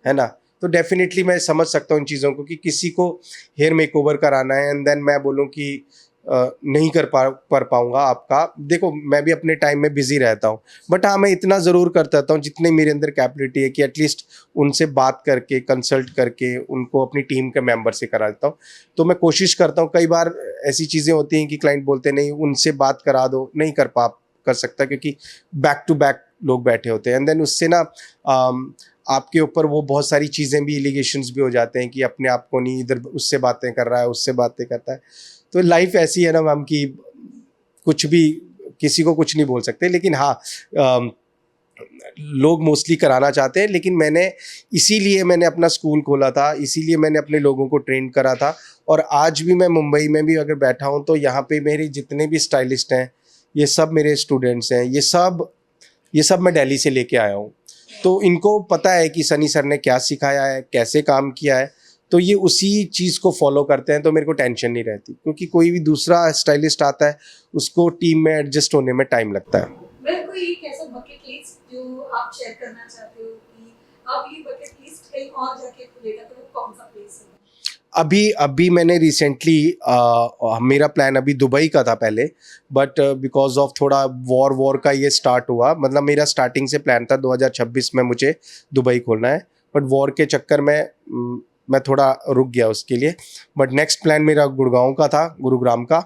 है ना। तो डेफिनेटली मैं समझ सकता हूँ इन चीज़ों को, कि किसी को हेयर मेकओवर कराना है एंड देन मैं बोलूँ कि नहीं कर पाऊंगा आपका। देखो मैं भी अपने टाइम में बिजी रहता हूँ, बट हाँ मैं इतना ज़रूर कर देता हूँ जितने मेरे अंदर कैपेबिलिटी है कि एटलीस्ट उनसे बात करके कंसल्ट करके उनको अपनी टीम के मेंबर से करा देता हूँ। तो मैं कोशिश करता हूँ, कई बार ऐसी चीज़ें होती हैं कि क्लाइंट बोलते नहीं उनसे बात करा दो, नहीं कर सकता क्योंकि बैक टू बैक लोग बैठे होते हैं, एंड देन उससे ना आपके ऊपर वो बहुत सारी चीज़ें भी, एलिगेशंस भी हो जाते हैं कि अपने आप को नहीं, इधर उससे बातें कर रहा है, उससे बातें करता है। तो लाइफ ऐसी है ना मैम कि कुछ भी, किसी को कुछ नहीं बोल सकते, लेकिन हाँ लोग मोस्टली कराना चाहते हैं। लेकिन मैंने अपना स्कूल खोला था, इसीलिए मैंने अपने लोगों को ट्रेन करा था। और आज भी मैं मुंबई में भी अगर बैठा हूँ तो यहाँ पे मेरे जितने भी स्टाइलिस्ट हैं ये सब मेरे स्टूडेंट्स हैं, ये सब मैं दिल्ली से लेके आया हूँ। तो इनको पता है कि सनी सर ने क्या सिखाया है, कैसे काम किया है, तो ये उसी चीज़ को फॉलो करते हैं। तो मेरे को टेंशन नहीं रहती, क्योंकि कोई भी दूसरा स्टाइलिस्ट आता है उसको टीम में एडजस्ट होने में टाइम लगता है। मेरे को एक ऐसा बकेट लिस्ट जो आप शेयर करना चाहते हो कि अब ये बकेट लिस्ट कहीं और जाके खुलेगा तो वो कौन सा प्लेस होगा? अभी मैंने रिसेंटली मेरा प्लान अभी दुबई का था पहले, बट बिकॉज ऑफ थोड़ा वॉर का ये स्टार्ट हुआ। मतलब मेरा स्टार्टिंग से प्लान था 2026 में मुझे दुबई खोलना है, बट वॉर के चक्कर में मैं थोड़ा रुक गया उसके लिए। बट नेक्स्ट प्लान मेरा गुड़गांव का था, गुरुग्राम का।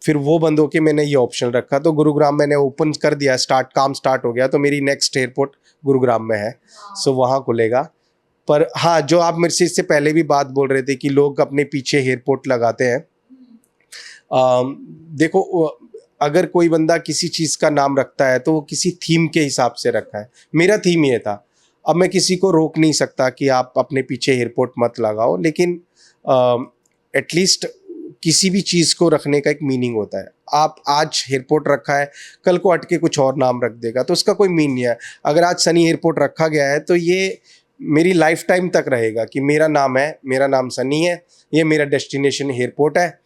फिर वो बंद होके मैंने ये ऑप्शन रखा, तो गुरुग्राम मैंने ओपन कर दिया, काम स्टार्ट हो गया। तो मेरी नेक्स्ट एयरपोर्ट गुरुग्राम में है, सो वहाँ खुलेगा। पर हाँ, जो आप मेरे से इससे पहले भी बात बोल रहे थे कि लोग अपने पीछे एयरपोर्ट लगाते हैं, देखो अगर कोई बंदा किसी चीज़ का नाम रखता है तो वो किसी थीम के हिसाब से रखा है। मेरा थीम ये था। अब मैं किसी को रोक नहीं सकता कि आप अपने पीछे एयरपोर्ट मत लगाओ, लेकिन एटलीस्ट किसी भी चीज़ को रखने का एक मीनिंग होता है। आप आज एयरपोर्ट रखा है, कल को हट के कुछ और नाम रख देगा तो उसका कोई मीन नहीं है। अगर आज सनी एयरपोर्ट रखा गया है तो ये मेरी लाइफ टाइम तक रहेगा कि मेरा नाम सनी है, ये मेरा डेस्टिनेशन एयरपोर्ट है,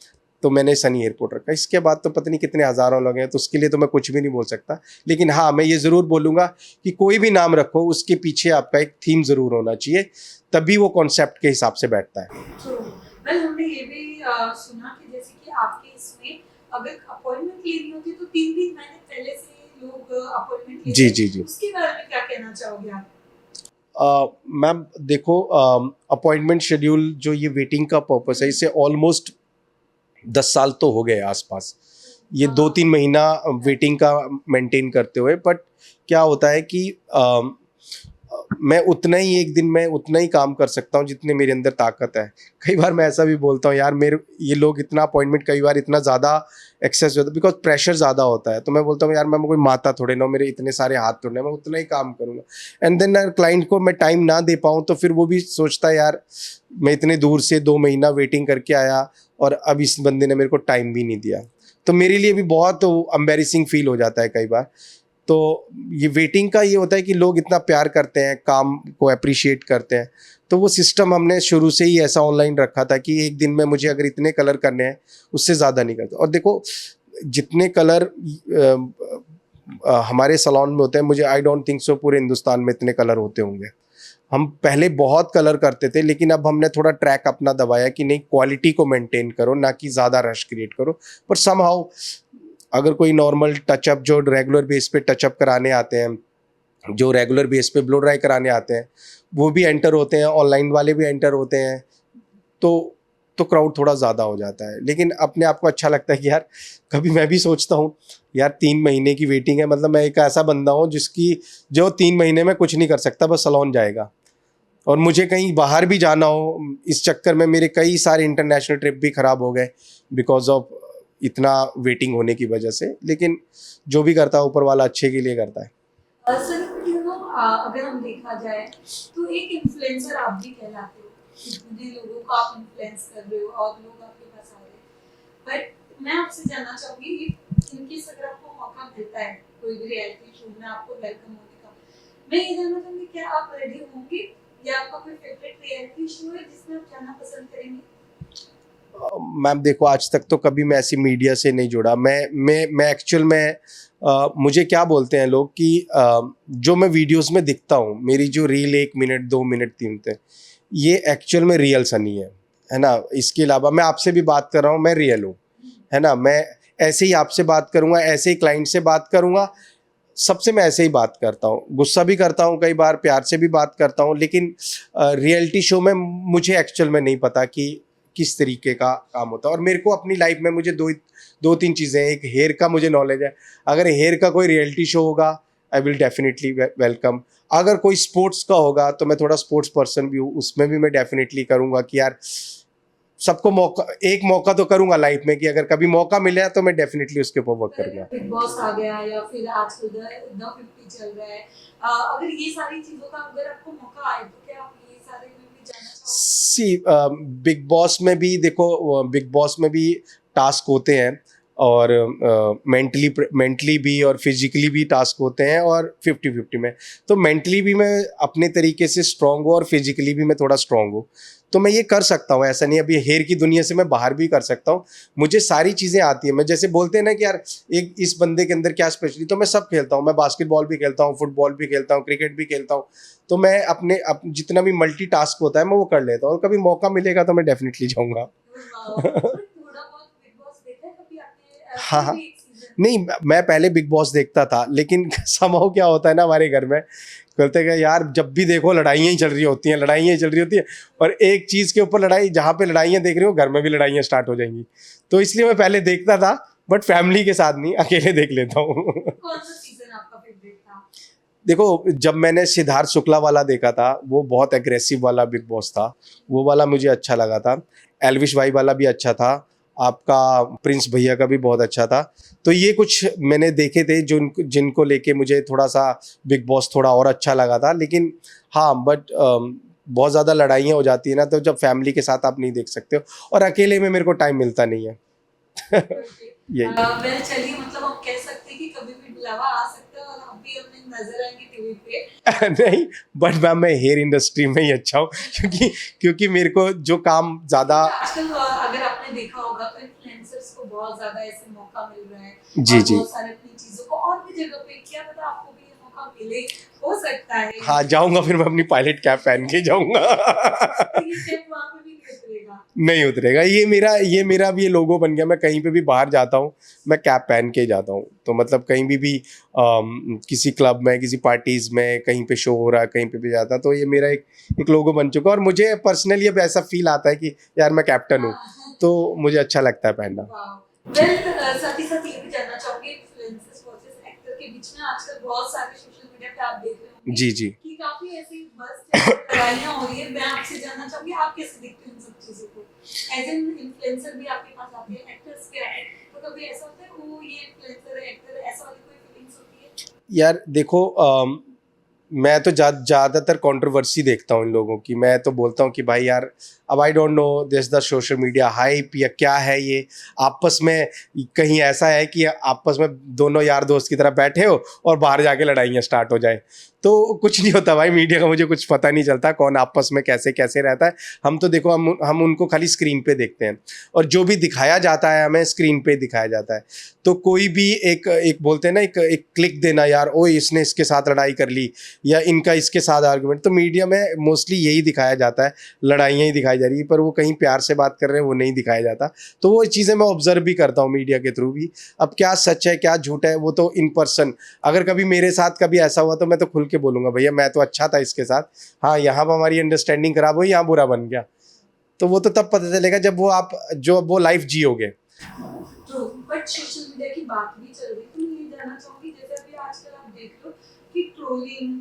तो मैंने सनी एयरपोर्ट रखा। इसके बाद तो पता नहीं कितने हज़ारों लोग हैं, तो उसके लिए तो मैं कुछ भी नहीं बोल सकता। लेकिन हाँ, मैं ये ज़रूर बोलूँगा कि कोई भी नाम रखो उसके पीछे आपका एक थीम ज़रूर होना चाहिए, तभी वो कॉन्सेप्ट के हिसाब से बैठता है। तो वेल हमने ये भी सुना कि जैसे कि आपके इसमें अगर अपॉइंटमेंट लेनी होती है तो 3-3 महीने पहले से लोग अपॉइंटमेंट लेते हैं। जी। उसके बारे में क्या कहना चाहोगे आप? मैम देखो, अपॉइंटमेंट शेड्यूल जो ये वेटिंग का पर्पस है, इससे ऑलमोस्ट 10 साल तो हो गए आसपास, ये 2-3 महीना वेटिंग का मेंटेन करते हुए। बट क्या होता है कि मैं उतना ही एक दिन में उतना ही काम कर सकता हूँ जितने मेरे अंदर ताकत है। कई बार मैं ऐसा भी बोलता हूँ, यार मेरे ये लोग इतना अपॉइंटमेंट कई बार इतना ज़्यादा एक्सेस होता है, बिकॉज प्रेशर ज़्यादा होता है। तो मैं बोलता हूँ यार मैं कोई माता थोड़े ना, मेरे इतने सारे हाथ थोड़े, मैं उतना ही काम करूँगा। एंड देन अगर क्लाइंट को मैं टाइम ना दे पाऊँ तो फिर वो भी सोचता है यार मैं इतने दूर से 2 महीना वेटिंग करके आया और अब इस बंदे ने मेरे को टाइम भी नहीं दिया। तो मेरे लिए भी बहुत एम्बैरेसिंग फील हो जाता है कई बार। तो ये वेटिंग का ये होता है कि लोग इतना प्यार करते हैं, काम को अप्रिशिएट करते हैं। तो वो सिस्टम हमने शुरू से ही ऐसा ऑनलाइन रखा था कि एक दिन में मुझे अगर इतने कलर करने हैं, उससे ज़्यादा नहीं करता। और देखो जितने कलर हमारे सैलून में होते हैं, मुझे आई डोंट थिंक सो पूरे हिंदुस्तान में इतने कलर होते होंगे। हम पहले बहुत कलर करते थे, लेकिन अब हमने थोड़ा ट्रैक अपना दबाया कि नहीं, क्वालिटी को मेंटेन करो, ना कि ज़्यादा रश क्रिएट करो। पर समहाउ अगर कोई नॉर्मल टचअप जो रेगुलर बेस पे टचअप कराने आते हैं, जो रेगुलर बेस पे ब्लो ड्राई कराने आते हैं, वो भी एंटर होते हैं, ऑनलाइन वाले भी एंटर होते हैं, तो क्राउड थोड़ा ज़्यादा हो जाता है। लेकिन अपने आप को अच्छा लगता है कि यार, कभी मैं भी सोचता हूँ यार 3 महीने की वेटिंग है, मतलब मैं एक ऐसा बंदा हूँ जो 3 महीने में कुछ नहीं कर सकता, बस सैलून जाएगा। और मुझे कहीं बाहर भी जाना हो, इस चक्कर में मेरे कई सारे इंटरनेशनल ट्रिप भी ख़राब हो गए बिकॉज ऑफ इतना वेटिंग होने की वजह से। लेकिन जो भी करता है ऊपर वाला अच्छे के लिए करता है। सर यू नो अगर हम देखा जाए तो एक इन्फ्लुएंसर आप भी कहलाते हो, जितने लोगों को आप इन्फ्लुएंस कर रहे हो और लोग आपके पास आ रहे हैं। बट मैं आपसे जानना चाहूँगी इनके अगर आपको मौका मिलता है कोई भी रियलिटी शो में आपको वेलकम होने का, मैं ये जानना चाहूँगी क्या आप रेडी होंगे या आपका कोई फेवरेट रियलिटी शो है जिसमें आप जाना पसंद करेंगे? मैम देखो, आज तक तो कभी मैं ऐसी मीडिया से नहीं जुड़ा। मैं एक्चुअल में मुझे क्या बोलते हैं लोग कि जो मैं वीडियोस में दिखता हूँ, मेरी जो रील 1 मिनट 2 मिनट 3 मिनट, ये एक्चुअल में रियल सनी है ना। इसके अलावा मैं आपसे भी बात कर रहा हूँ, मैं रियल हूँ, है ना, मैं ऐसे ही आपसे बात करूँगा, ऐसे ही क्लाइंट से बात करूँगा, सबसे मैं ऐसे ही बात करता हूँ, गुस्सा भी करता हूँ कई बार, प्यार से भी बात करता हूँ, लेकिन रियलिटी शो में मुझे एक्चुअल में नहीं पता कि किस तरीके का काम होता है। और मेरे को अपनी लाइफ में मुझे दो तीन चीज़ें हैं, एक हेयर का मुझे नॉलेज है, अगर हेयर का कोई रियलिटी शो होगा आई विल डेफिनेटली वेलकम। अगर कोई स्पोर्ट्स का होगा तो मैं थोड़ा स्पोर्ट्स पर्सन भी हूँ, उसमें भी मैं डेफिनेटली करूँगा कि यार सबको एक मौका तो करूँगा लाइफ में, कि अगर कभी मौका मिले तो मैं डेफिनेटली उसके ऊपर वर्क करूँगा। बिग बॉस आ गया या फिर आजकल द 50 चल रहा है, अगर ये सारी चीजों का अगर आपको मौका आए तो क्या आप ये सारे में भी जाना चाहोगे? बिग बॉस में भी देखो, बिग बॉस में भी टास्क होते हैं, और मेंटली भी और फिजिकली भी टास्क होते हैं, और 50-50 में। तो मेंटली भी मैं अपने तरीके से स्ट्रांग हूँ और फिजिकली भी मैं थोड़ा स्ट्रांग हूँ, तो मैं ये कर सकता हूँ, ऐसा नहीं। अभी हेयर की दुनिया से मैं बाहर भी कर सकता हूँ, मुझे सारी चीज़ें आती हैं। मैं जैसे बोलते हैं ना कि यार एक इस बंदे के अंदर क्या स्पेशली, तो मैं सब खेलता हूँ, मैं बास्केटबॉल भी खेलता हूँ, फुटबॉल भी खेलता हूँ, क्रिकेट भी खेलता हूँ। तो मैं जितना भी मल्टी टास्क होता है मैं वो कर लेता हूँ, और कभी मौका मिलेगा तो मैं डेफिनेटली जाऊँगा। थोड़ा बहुत बिग बॉस देखा है कभी आपने? हाँ, हाँ। कोई भी एक सीजन? नहीं, मैं पहले बिग बॉस देखता था, लेकिन समहाउ क्या होता है ना हमारे घर में, कहते हैं कि यार जब भी देखो लड़ाइयाँ ही चल रही होती हैं, लड़ाइयाँ ही चल रही होती हैं, और एक चीज़ के ऊपर लड़ाई, जहाँ पे लड़ाइयाँ देख रहे हो घर में भी लड़ाइयाँ स्टार्ट हो जाएंगी। तो इसलिए मैं पहले देखता था, बट फैमिली के साथ नहीं, अकेले देख लेता हूँ। कौन सा सीजन आपका फेवरेट था? देखो, जब मैंने सिद्धार्थ शुक्ला वाला देखा था, वो बहुत एग्रेसिव वाला बिग बॉस था, वो वाला मुझे अच्छा लगा था। एल्विश भाई वाला भी अच्छा था, आपका प्रिंस भैया का भी बहुत अच्छा था। तो ये कुछ मैंने देखे थे जो जिनको लेके मुझे थोड़ा सा बिग बॉस थोड़ा और अच्छा लगा था। लेकिन हाँ, बट बहुत ज़्यादा लड़ाइयाँ हो जाती है ना, तो जब फैमिली के साथ आप नहीं देख सकते हो, और अकेले में मेरे को टाइम मिलता नहीं है। यही। वेल चलिए, मतलब हम कह सकते हैं कि कभी भी बुलावा आ सकता है और हम भी अपने नजर आएंगे टीवी पे। नहीं, बट मैम मैं हेयर इंडस्ट्री में ही अच्छा हूँ, क्योंकि मेरे को जो काम ज़्यादा। आजकल अगर आपने देखा होगा तो इन्फ्लुएंसर्स को बहुत ज्यादा ऐसे मौका मिल रहा है, जी और जी। बहुत सारे अपनी चीजों को और भी जगह पे, क्या पता आपको भी ये मौका मिले, हो सकता है। हाँ, जाऊंगा, फिर मैं अपनी पायलट कैप पहन के जाऊंगा। तो ये स्टेप वहां पे भी नहीं उतरेगा। नहीं उतरेगा, ये मेरा भी ये लोगो बन गया। मैं कहीं पे भी बाहर जाता हूँ, मैं कैप पहन के ही जाता हूँ। तो मतलब कहीं भी किसी क्लब में, किसी पार्टीज में, कहीं पे शो हो रहा है, कहीं पे भी जाता, तो ये मेरा एक लोगो बन चुका है। और मुझे पर्सनली अब ऐसा फील आता है कि यार मैं कैप्टन हूँ, तो मुझे अच्छा लगता है पहनना। वेल, साथ ही साथ ये भी जानना चाहूंगी, इन्फ्लुएंसर्स वर्सेस एक्टर के बीच में आजकल बहुत सारे सोशल मीडिया पे आप देख रहे होंगे जी जी। कि काफी ऐसी बस लड़ाइयां हो रही है। मैं आपसे जानना चाहूंगी, आप कैसे देखते हैं इन सब चीजों को? एज एन इन्फ्लुएंसर भी आपके पास आते हैं, एक्टर्स भी आते हैं, तो कभी ऐसा होता है वो ये इन्फ्लुएंसर है, एक्टर है, ऐसा वाली कोई फीलिंग्स होती है? यार देखो, मैं तो ज़्यादातर कंट्रोवर्सी देखता हूँ इन लोगों की। मैं तो बोलता हूँ कि भाई यार, अब I don't know this the social media hype या क्या है ये, आपस में कहीं ऐसा है कि आपस में दोनों यार दोस्त की तरह बैठे हो और बाहर जाके लड़ाइयाँ स्टार्ट हो जाए, तो कुछ नहीं होता भाई। मीडिया का मुझे कुछ पता नहीं चलता कौन आपस में कैसे कैसे रहता है। हम तो देखो, हम उनको खाली स्क्रीन पे देखते हैं, और जो भी दिखाया जाता है हमें स्क्रीन पे दिखाया जाता है। तो कोई भी एक बोलते हैं ना, एक क्लिक देना, यार ओ इसने इसके साथ लड़ाई कर ली, या इनका इसके साथ आर्गुमेंट, तो मीडिया में मोस्टली यही दिखाया जाता है, लड़ाइयाँ ही दिखाई जा रही है, पर वो कहीं प्यार से बात कर रहे हैं वो नहीं दिखाया जाता। तो वो चीज़ें मैं ऑब्जर्व भी करता हूँ मीडिया के थ्रू भी। अब क्या सच है क्या झूठ है, वो तो इन पर्सन, अगर कभी मेरे साथ कभी ऐसा हुआ तो मैं तो खुल के बोलूँगा, भैया मैं तो अच्छा था इसके साथ, हाँ यहाँ पर हमारी अंडरस्टैंडिंग खराब हुई, यहाँ बुरा बन गया। तो वो तो तब पता चलेगा जब वो लाइफ जियोगे। ट्रू, बट सोशल मीडिया की बात भी चल रही, तो मैं ये जानना चाहूंगी, जैसे अभी आजकल आप देख लो कि ट्रोलिंग,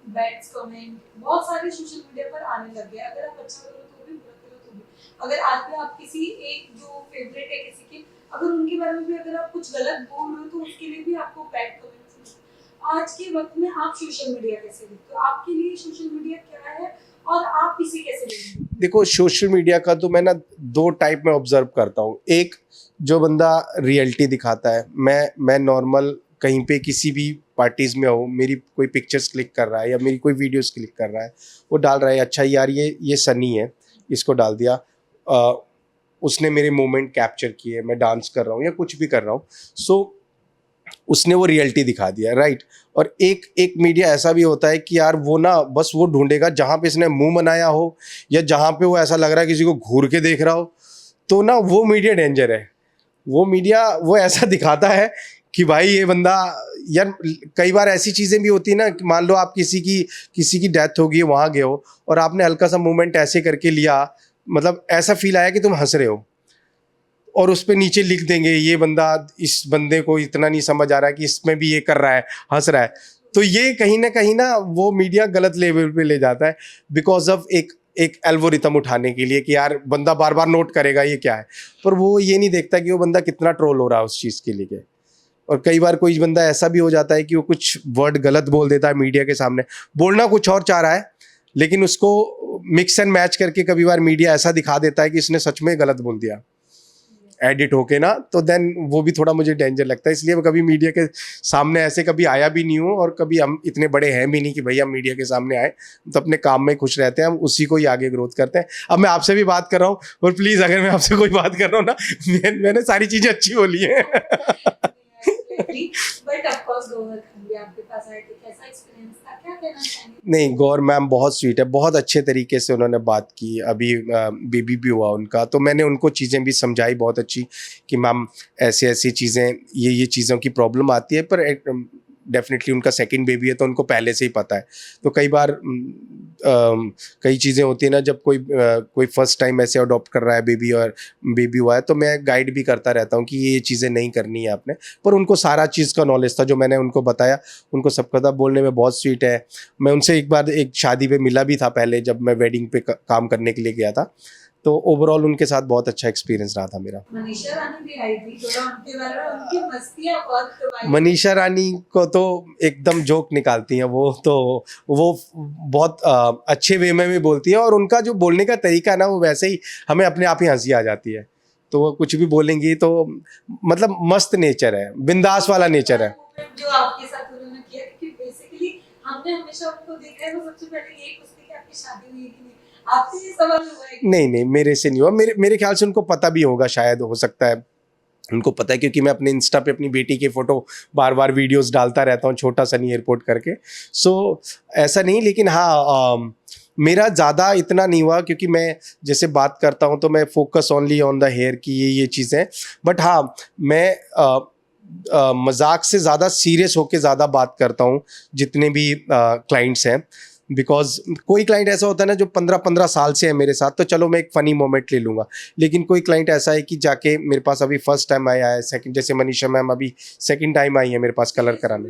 बैड कमेंट बहुत सारे सोशल मीडिया पर आने लग गए। अगर आप अच्छा करो तो भी, बुरा करो तो भी। अगर आज भी आप किसी एक जो फेवरेट है किसी की, अगर उनके बारे में भी अगर आप कुछ गलत बोल रहे हो तो उसके लिए भी आपको बैड कमेंट्स मिलते हैं। आज के वक्त में आप सोशल मीडिया कैसे देखते हो? आपके लिए सोशल मीडिया क्या है और आप इसे कैसे देखते हो? देखो, सोशल मीडिया का तो मैं ना दो टाइप में ऑब्जर्व करता हूँ। एक, जो बंदा रियलिटी दिखाता है, मैं नॉर्मल कहीं पे किसी भी पार्टीज में हो, मेरी कोई पिक्चर्स क्लिक कर रहा है या मेरी कोई वीडियोस क्लिक कर रहा है, वो डाल रहा है, अच्छा यार ये सनी है, इसको डाल दिया, उसने मेरे मोमेंट कैप्चर किए, मैं डांस कर रहा हूँ या कुछ भी कर रहा हूँ, सो उसने वो रियलिटी दिखा दिया, राइट। और एक मीडिया ऐसा भी होता है कि यार वो ना बस वो ढूंढेगा जहाँ पे इसने मुंह बनाया हो, या जहाँ पे वो ऐसा लग रहा है किसी को घूर के देख रहा हो, तो ना वो मीडिया डेंजर है। वो मीडिया वो ऐसा दिखाता है कि भाई ये बंदा, यार कई बार ऐसी चीज़ें भी होती है ना कि मान लो आप किसी की डेथ होगी, वहाँ गए हो और आपने हल्का सा मूवमेंट ऐसे करके लिया, मतलब ऐसा फील आया कि तुम हंस रहे हो, और उस पे नीचे लिख देंगे ये बंदा, इस बंदे को इतना नहीं समझ आ रहा है कि इसमें भी ये कर रहा है, हंस रहा है। तो ये कहीं ना वो मीडिया गलत लेवल पे ले जाता है, बिकॉज ऑफ एक एल्गोरिथम उठाने के लिए कि यार बंदा बार बार नोट करेगा ये क्या है, पर वो ये नहीं देखता कि वो बंदा कितना ट्रोल हो रहा है उस चीज़ के लिए। और कई बार कोई बंदा ऐसा भी हो जाता है कि वो कुछ वर्ड गलत बोल देता है मीडिया के सामने, बोलना कुछ और चाह रहा है, लेकिन उसको मिक्स एंड मैच करके कभी बार मीडिया ऐसा दिखा देता है कि इसने सच में गलत बोल दिया एडिट होके ना, तो देन वो भी थोड़ा मुझे डेंजर लगता है। इसलिए मैं कभी मीडिया के सामने ऐसे कभी आया भी नहीं हूँ, और कभी हम इतने बड़े हैं भी नहीं कि भैया मीडिया के सामने आए। तो अपने काम में खुश रहते हैं, हम उसी को ही आगे ग्रोथ करते हैं। अब मैं आपसे भी बात कर रहा हूँ, और प्लीज़ अगर मैं आपसे कोई बात कर रहा हूँ ना, मैंने सारी चीज़ें अच्छी बोली हैं। बट ऑफ कोर्स गौर खान भी आपके पास आए थे, कैसा एक्सपीरियंस था, क्या कहना चाहेंगे? नहीं, गौर मैम बहुत स्वीट है, बहुत अच्छे तरीके से उन्होंने बात की। अभी बेबी भी हुआ उनका, तो मैंने उनको चीज़ें भी समझाई बहुत अच्छी कि मैम ऐसी ऐसी चीज़ें, ये चीज़ों की प्रॉब्लम आती है, पर डेफिनेटली उनका सेकंड बेबी है तो उनको पहले से ही पता है। तो कई बार कई चीज़ें होती है ना, जब कोई फर्स्ट टाइम ऐसे अडॉप्ट कर रहा है बेबी, और बेबी हुआ है, तो मैं गाइड भी करता रहता हूँ कि ये चीज़ें नहीं करनी है आपने। पर उनको सारा चीज़ का नॉलेज था, जो मैंने उनको बताया, उनको सब पता। बोलने में बहुत स्वीट है। मैं उनसे एक बार एक शादी पे मिला भी था पहले, जब मैं वेडिंग पे काम करने के लिए गया था। तो ओवरऑल उनके साथ बहुत अच्छा एक्सपीरियंस रहा था मेरा। मनीषा रानी भी आई थी, थोड़ा उनके बारे में, उनकी मस्तियां बहुत कमाई। मनीषा रानी को तो एकदम जोक निकालती हैं वो बहुत अच्छे वे में भी बोलती है, और उनका जो बोलने का तरीका है ना, वो वैसे ही हमें अपने आप ही हंसी आ जाती है। तो वो कुछ भी बोलेंगी तो मतलब मस्त नेचर है, बिंदास वाला नेचर है। जो आपके साथ उन्होंने किया, क्योंकि बेसिकली हमने हमेशा उनको देखा है, वो सबसे पहले यही पूछते कि आपकी शादी हुई कि नहीं। आपसे ये सवाल हुआ है? नहीं, मेरे से नहीं हुआ। मेरे ख्याल से उनको पता भी होगा, शायद हो सकता है उनको पता है, क्योंकि मैं अपने इंस्टा पे अपनी बेटी की फ़ोटो बार बार वीडियोस डालता रहता हूँ, छोटा सनी एयरपोर्ट करके। सो ऐसा नहीं, लेकिन हाँ, मेरा ज़्यादा इतना नहीं हुआ, क्योंकि मैं जैसे बात करता हूँ तो मैं focus only on the hair की ये चीज़ें। बट हाँ, मैं मजाक से ज़्यादा सीरियस होके ज़्यादा बात करता हूँ जितने भी क्लाइंट्स हैं। बिकॉज कोई क्लाइंट ऐसा होता है ना जो 15-15 साल से है मेरे साथ, तो चलो मैं एक फ़नी मोमेंट ले लूँगा। लेकिन कोई क्लाइंट ऐसा है कि जाके मेरे पास अभी फर्स्ट टाइम आया है, सेकंड, जैसे मनीषा मैम अभी सेकंड टाइम आई है मेरे पास कलर कराने।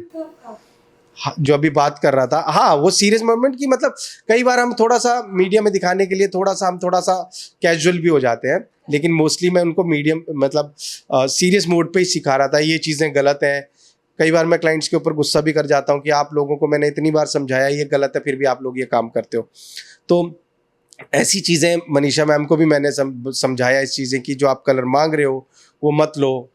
हाँ, जो अभी बात कर रहा था, हाँ, वो सीरियस मोमेंट की, मतलब कई बार हम थोड़ा सा मीडिया में दिखाने के लिए थोड़ा सा कैजुअल भी हो जाते हैं, लेकिन मोस्टली मैं उनको मीडियम, मतलब सीरियस मोड पे ही सिखा रहा था, ये चीज़ें गलत हैं। कई बार मैं क्लाइंट्स के ऊपर गुस्सा भी कर जाता हूँ कि आप लोगों को मैंने इतनी बार समझाया ये गलत है, फिर भी आप लोग ये काम करते हो। तो ऐसी चीज़ें मनीषा मैम को भी मैंने समझाया, इस चीज़ें की जो आप कलर मांग रहे हो वो मत लो,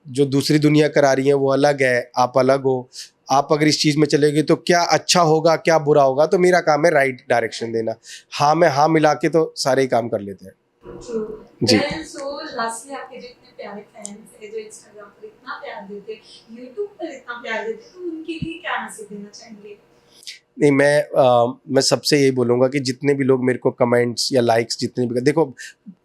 जो दूसरी दुनिया करा रही है वो अलग है, आप अलग हो। आप अगर इस चीज़ में चलेंगे तो क्या अच्छा होगा, क्या बुरा होगा, तो मेरा काम है राइट डायरेक्शन देना। हाँ में हाँ मिला के तो सारे ही काम कर लेते हैं। जी। सो लास्टली, आपके जो इतने प्यारे फैंस हैं, जो इंस्टाग्राम पर इतना प्यार देते हैं, यूट्यूब पर इतना प्यार देते हैं, तो उनके लिए क्या मैसेज देना चाहेंगे? नहीं, मैं सबसे यही बोलूँगा कि जितने भी लोग मेरे को कमेंट्स या लाइक्स, जितने भी, देखो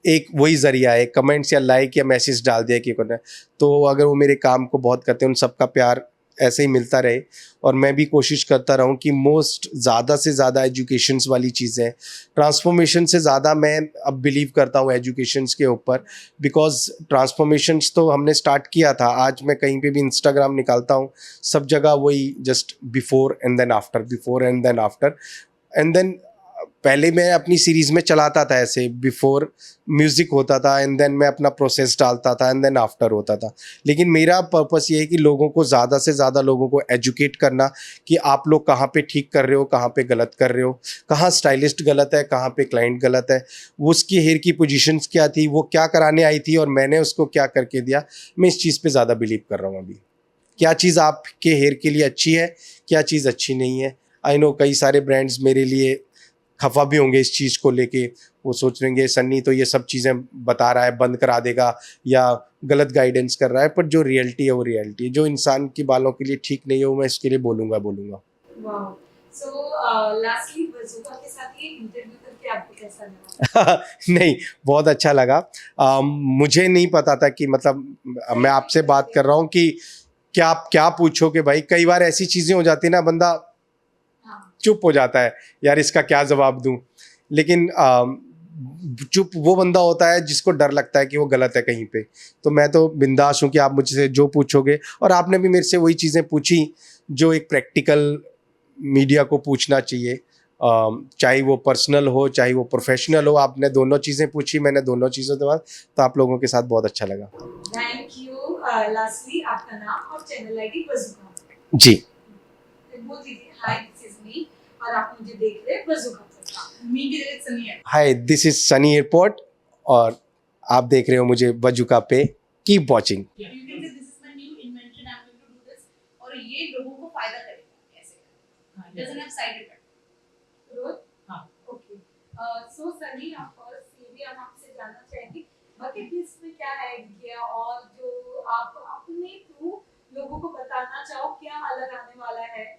एक वही ज़रिया है, कमेंट्स या लाइक या मैसेज डाल दिया कि करना है, तो अगर वो मेरे काम को बहुत करते हैं, उन सबका प्यार ऐसे ही मिलता रहे। और मैं भी कोशिश करता रहूं कि मोस्ट ज़्यादा से ज़्यादा एजुकेशंस वाली चीज़ें, ट्रांसफॉर्मेशन से ज़्यादा मैं अब बिलीव करता हूं एजुकेशंस के ऊपर। बिकॉज ट्रांसफॉर्मेशंस तो हमने स्टार्ट किया था, आज मैं कहीं पे भी इंस्टाग्राम निकालता हूं, सब जगह वही just before and then after, before and then after. And then पहले मैं अपनी सीरीज़ में चलाता था ऐसे, बिफोर म्यूज़िक होता था, एंड देन मैं अपना प्रोसेस डालता था, एंड देन आफ्टर होता था। लेकिन मेरा पर्पस ये है कि लोगों को ज़्यादा से ज़्यादा लोगों को एजुकेट करना कि आप लोग कहाँ पे ठीक कर रहे हो, कहाँ पे गलत कर रहे हो, कहाँ स्टाइलिस्ट गलत है, कहाँ पे क्लाइंट गलत है, वो उसकी हेयर की पोजीशंस क्या थी, वो क्या कराने आई थी और मैंने उसको क्या करके दिया। मैं इस चीज़ पे ज़्यादा बिलीव कर रहा हूँ अभी, क्या चीज़ आपके हेयर के लिए अच्छी है, क्या चीज़ अच्छी नहीं है। आई नो कई सारे ब्रांड्स मेरे लिए खफा भी होंगे इस चीज़ को लेके, वो सोच लेंगे सन्नी तो ये सब चीज़ें बता रहा है, बंद करा देगा या गलत गाइडेंस कर रहा है। पर जो रियलिटी है वो रियलिटी है, जो इंसान के बालों के लिए ठीक नहीं है वो मैं इसके लिए बोलूँगा। वाओ। सो लास्टली बज़ूका के साथ ये इंटरव्यू करके करके आपको कैसा लगा? नहीं, बहुत अच्छा लगा। मुझे नहीं पता था कि मतलब मैं आपसे बात कर रहा हूँ कि क्या आप क्या पूछोगे भाई। कई बार ऐसी चीज़ें हो जाती है ना, बंदा हाँ, चुप हो जाता है, यार इसका क्या जवाब दूं। लेकिन चुप वो बंदा होता है जिसको डर लगता है कि वो गलत है कहीं पे। तो मैं तो बिंदास हूँ कि आप मुझसे जो पूछोगे, और आपने भी मेरे से वही चीज़ें पूछी जो एक प्रैक्टिकल मीडिया को पूछना चाहिए। चाहे वो पर्सनल हो चाहे वो प्रोफेशनल हो, आपने दोनों चीज़ें पूछी, मैंने दोनों चीज़ों के बाद तो आप लोगों के साथ बहुत अच्छा लगा। Thank you. लास्टली आपका नाम और चैनल आईडी बज़ुका जी, बोल दीजिए। हाय, दिस इज मी और आप मुझे देख रहे हैं बज़ुका पर। मी की जगह सनी है। Hi this is Sunny airport और आप देख रहे हो मुझे बजुका पे। Keep watching. You can say this is my new invention. I'm going to do this और ये लोगों को फायदा करेगा ऐसे। हाँ, doesn't have side effect. रोज? हाँ. Okay. So सनी, आप फर्स्ट ये भी हम आपसे जानना चाहेंगे बकेट लिस्ट में क्या ऐड किया और जो आप अपने थ्रू लोगों को बताना चाहो क्या अलग आने वाला है?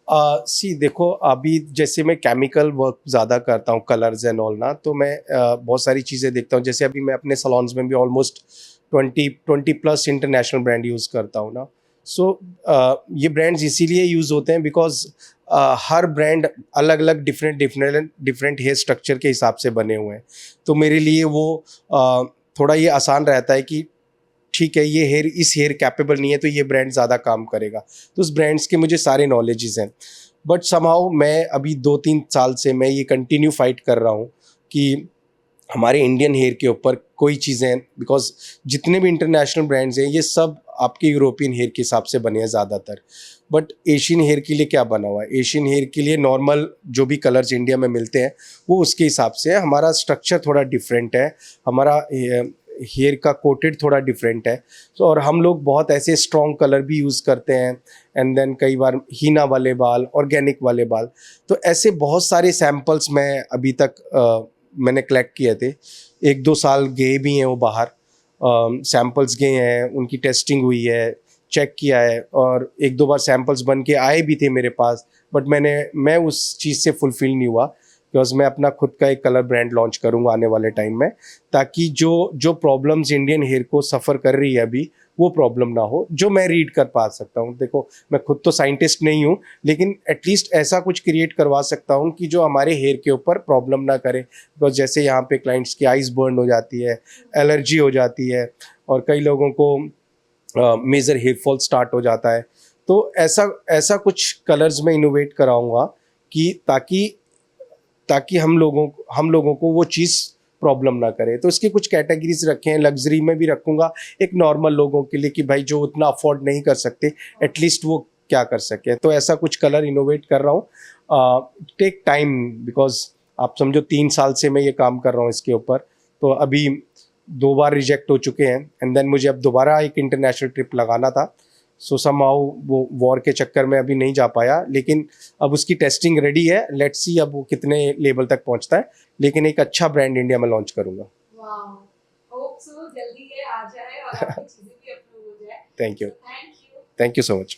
सी देखो, अभी जैसे मैं केमिकल वर्क ज़्यादा करता हूँ, कलर्स एंड ऑल ना, तो मैं बहुत सारी चीज़ें देखता हूँ। जैसे अभी मैं अपने सलॉन्स में भी ऑलमोस्ट 20+ इंटरनेशनल ब्रांड यूज़ करता हूँ ना। सो ये ब्रांड्स इसीलिए यूज़ होते हैं बिकॉज हर ब्रांड अलग अलग डिफरेंट हेयर स्ट्रक्चर के हिसाब से बने हुए हैं। तो मेरे लिए वो थोड़ा ये आसान रहता है कि ठीक है, ये हेयर इस हेयर कैपेबल नहीं है तो ये ब्रांड ज़्यादा काम करेगा। तो उस ब्रांड्स के मुझे सारे नॉलेजेस हैं। बट समहाउ मैं अभी 2-3 साल से मैं ये कंटिन्यू फाइट कर रहा हूँ कि हमारे इंडियन हेयर के ऊपर कोई चीज़ें, बिकॉज जितने भी इंटरनेशनल ब्रांड्स हैं ये सब आपके यूरोपियन हेयर के हिसाब से बने हैं ज़्यादातर। बट एशियन हेयर के लिए क्या बना हुआ है? एशियन हेयर के लिए नॉर्मल जो भी कलर्स इंडिया में मिलते हैं वो उसके हिसाब से है। हमारा स्ट्रक्चर थोड़ा डिफरेंट है, हमारा हेयर का कोटेड थोड़ा डिफरेंट है। सो और हम लोग बहुत ऐसे स्ट्रॉन्ग कलर भी यूज़ करते हैं, एंड देन कई बार हीना वाले बाल, ऑर्गेनिक वाले बाल। तो ऐसे बहुत सारे सैम्पल्स मैं अभी तक मैंने कलेक्ट किए थे। 1-2 साल गए भी हैं वो बाहर, सैम्पल्स गए हैं, उनकी टेस्टिंग हुई है, चेक किया है, और 1-2 बार सैम्पल्स बन के आए भी थे मेरे पास। बट मैं उस चीज़ से फुलफ़िल नहीं हुआ, बिकॉज मैं अपना खुद का एक कलर ब्रांड लॉन्च करूँगा आने वाले टाइम में, ताकि जो प्रॉब्लम्स इंडियन हेयर को सफ़र कर रही है अभी, वो प्रॉब्लम ना हो, जो मैं रीड कर पा सकता हूँ। देखो, मैं खुद तो साइंटिस्ट नहीं हूँ, लेकिन एटलीस्ट ऐसा कुछ क्रिएट करवा सकता हूँ कि जो हमारे हेयर के ऊपर प्रॉब्लम ना करे। बिकॉज जैसे यहाँ पे क्लाइंट्स की आइज़ बर्न हो जाती है, एलर्जी हो जाती है, और कई लोगों को मेजर हेयर फॉल स्टार्ट हो जाता है। तो ऐसा कुछ कलर्स में इनोवेट कराऊंगा कि ताकि हम लोगों को वो चीज़ प्रॉब्लम ना करे। तो इसकी कुछ कैटेगरीज रखे हैं, लग्जरी में भी रखूंगा, एक नॉर्मल लोगों के लिए कि भाई जो उतना अफोर्ड नहीं कर सकते, एटलीस्ट वो क्या कर सके। तो ऐसा कुछ कलर इनोवेट कर रहा हूँ। टेक टाइम, बिकॉज आप समझो 3 साल से मैं ये काम कर रहा हूँ इसके ऊपर। तो अभी 2 बार रिजेक्ट हो चुके हैं, एंड देन मुझे अब दोबारा एक इंटरनेशनल ट्रिप लगाना था। सो समहाउ वो वॉर के चक्कर में अभी नहीं जा पाया, लेकिन अब उसकी टेस्टिंग रेडी है। लेट्स सी अब वो कितने लेवल तक पहुंचता है, लेकिन एक अच्छा ब्रांड इंडिया में लॉन्च करूंगा। वाओ, होप सो जल्दी ये आ जाए और आपकी चीजें भी अप्रूव हो जाए। Thank you, thank you. Thank you so much.